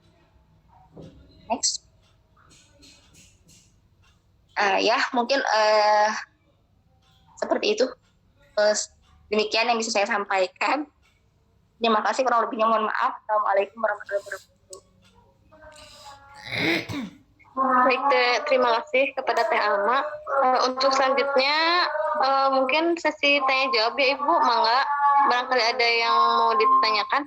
Next. Ya, mungkin seperti itu. Demikian yang bisa saya sampaikan. Terima kasih, kurang lebihnya mohon maaf. Assalamualaikum warahmatullahi wabarakatuh. Baik, terima kasih kepada Teh Alma. Untuk selanjutnya mungkin sesi tanya jawab ya Ibu, mangga barangkali ada yang mau ditanyakan.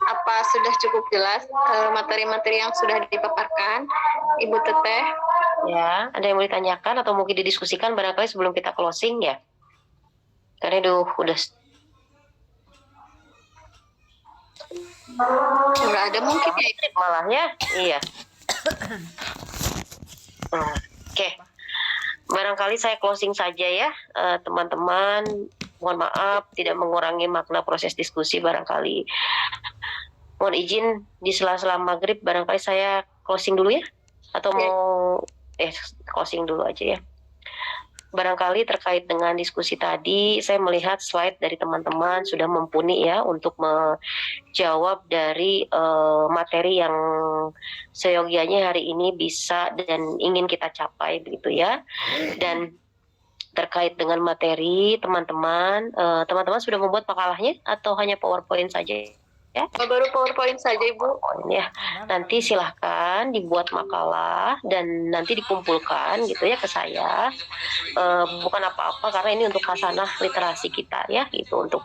Apa sudah cukup jelas materi-materi yang sudah dipaparkan Ibu Teteh? Ya, ada yang mau ditanyakan atau mungkin didiskusikan barangkali sebelum kita closing ya? Karena udah Nggak ada mungkin ya. malah ya, iya. Oke, barangkali saya closing saja ya, teman-teman. Mohon maaf tidak mengurangi makna proses diskusi barangkali. Mohon izin di sela-sela maghrib barangkali saya closing dulu ya, atau mau closing dulu aja ya. Barangkali terkait dengan diskusi tadi, saya melihat slide dari teman-teman sudah mumpuni ya untuk menjawab dari materi yang seyogianya hari ini bisa dan ingin kita capai begitu ya. Dan terkait dengan materi teman-teman sudah membuat makalahnya atau hanya PowerPoint saja? Ya, baru PowerPoint saja Ibu. Ya, nanti silahkan dibuat makalah dan nanti dikumpulkan gitu ya ke saya. Bukan apa-apa karena ini untuk khasanah literasi kita ya, gitu untuk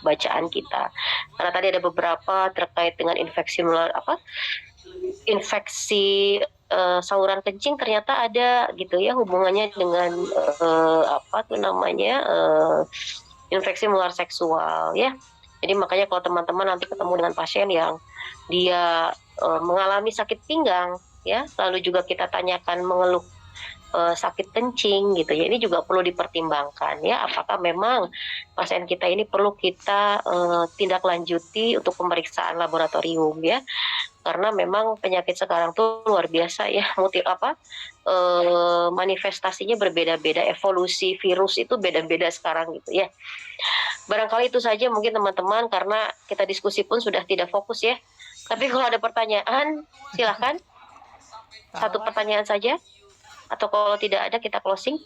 bacaan kita. Karena tadi ada beberapa terkait dengan infeksi saluran kencing ternyata ada gitu ya hubungannya dengan infeksi menular seksual ya. Jadi makanya kalau teman-teman nanti ketemu dengan pasien yang dia mengalami sakit pinggang ya, lalu juga kita tanyakan mengeluh sakit kencing gitu ya, ini juga perlu dipertimbangkan ya, apakah memang pasien kita ini perlu kita tindak lanjuti untuk pemeriksaan laboratorium ya, karena memang penyakit sekarang tuh luar biasa ya, manifestasinya berbeda-beda, evolusi virus itu beda-beda sekarang gitu ya. Barangkali itu saja mungkin teman-teman, karena kita diskusi pun sudah tidak fokus ya. Tapi kalau ada pertanyaan, silahkan. Satu pertanyaan saja. Atau kalau tidak ada, kita closing.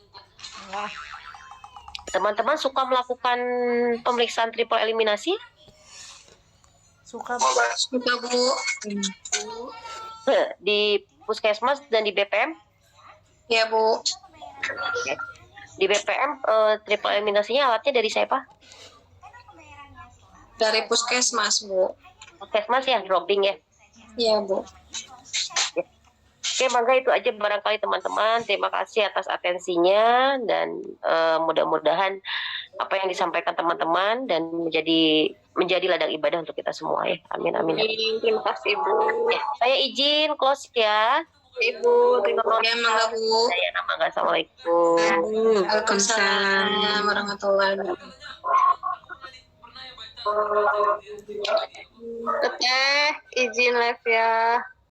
Teman-teman suka melakukan pemeriksaan triple eliminasi? Suka Bu. Di Puskesmas dan di BPM? Ya Bu. Di BPM triple eliminasinya alatnya dari siapa? Dari Puskesmas Bu. Puskesmas ya, dropping ya? Iya Bu. Oke, mangga itu aja barangkali teman-teman. Terima kasih atas atensinya dan mudah-mudahan apa yang disampaikan teman-teman dan menjadi ladang ibadah untuk kita semua ya. Amin amin. Terima kasih Bu. Ya, saya izin close ya. Ibu, terima kasih mangga Bu. Saya mangga. Assalamualaikum. Waalaikumsalam warahmatullahi wabarakatuh. Teteh, izin live ya.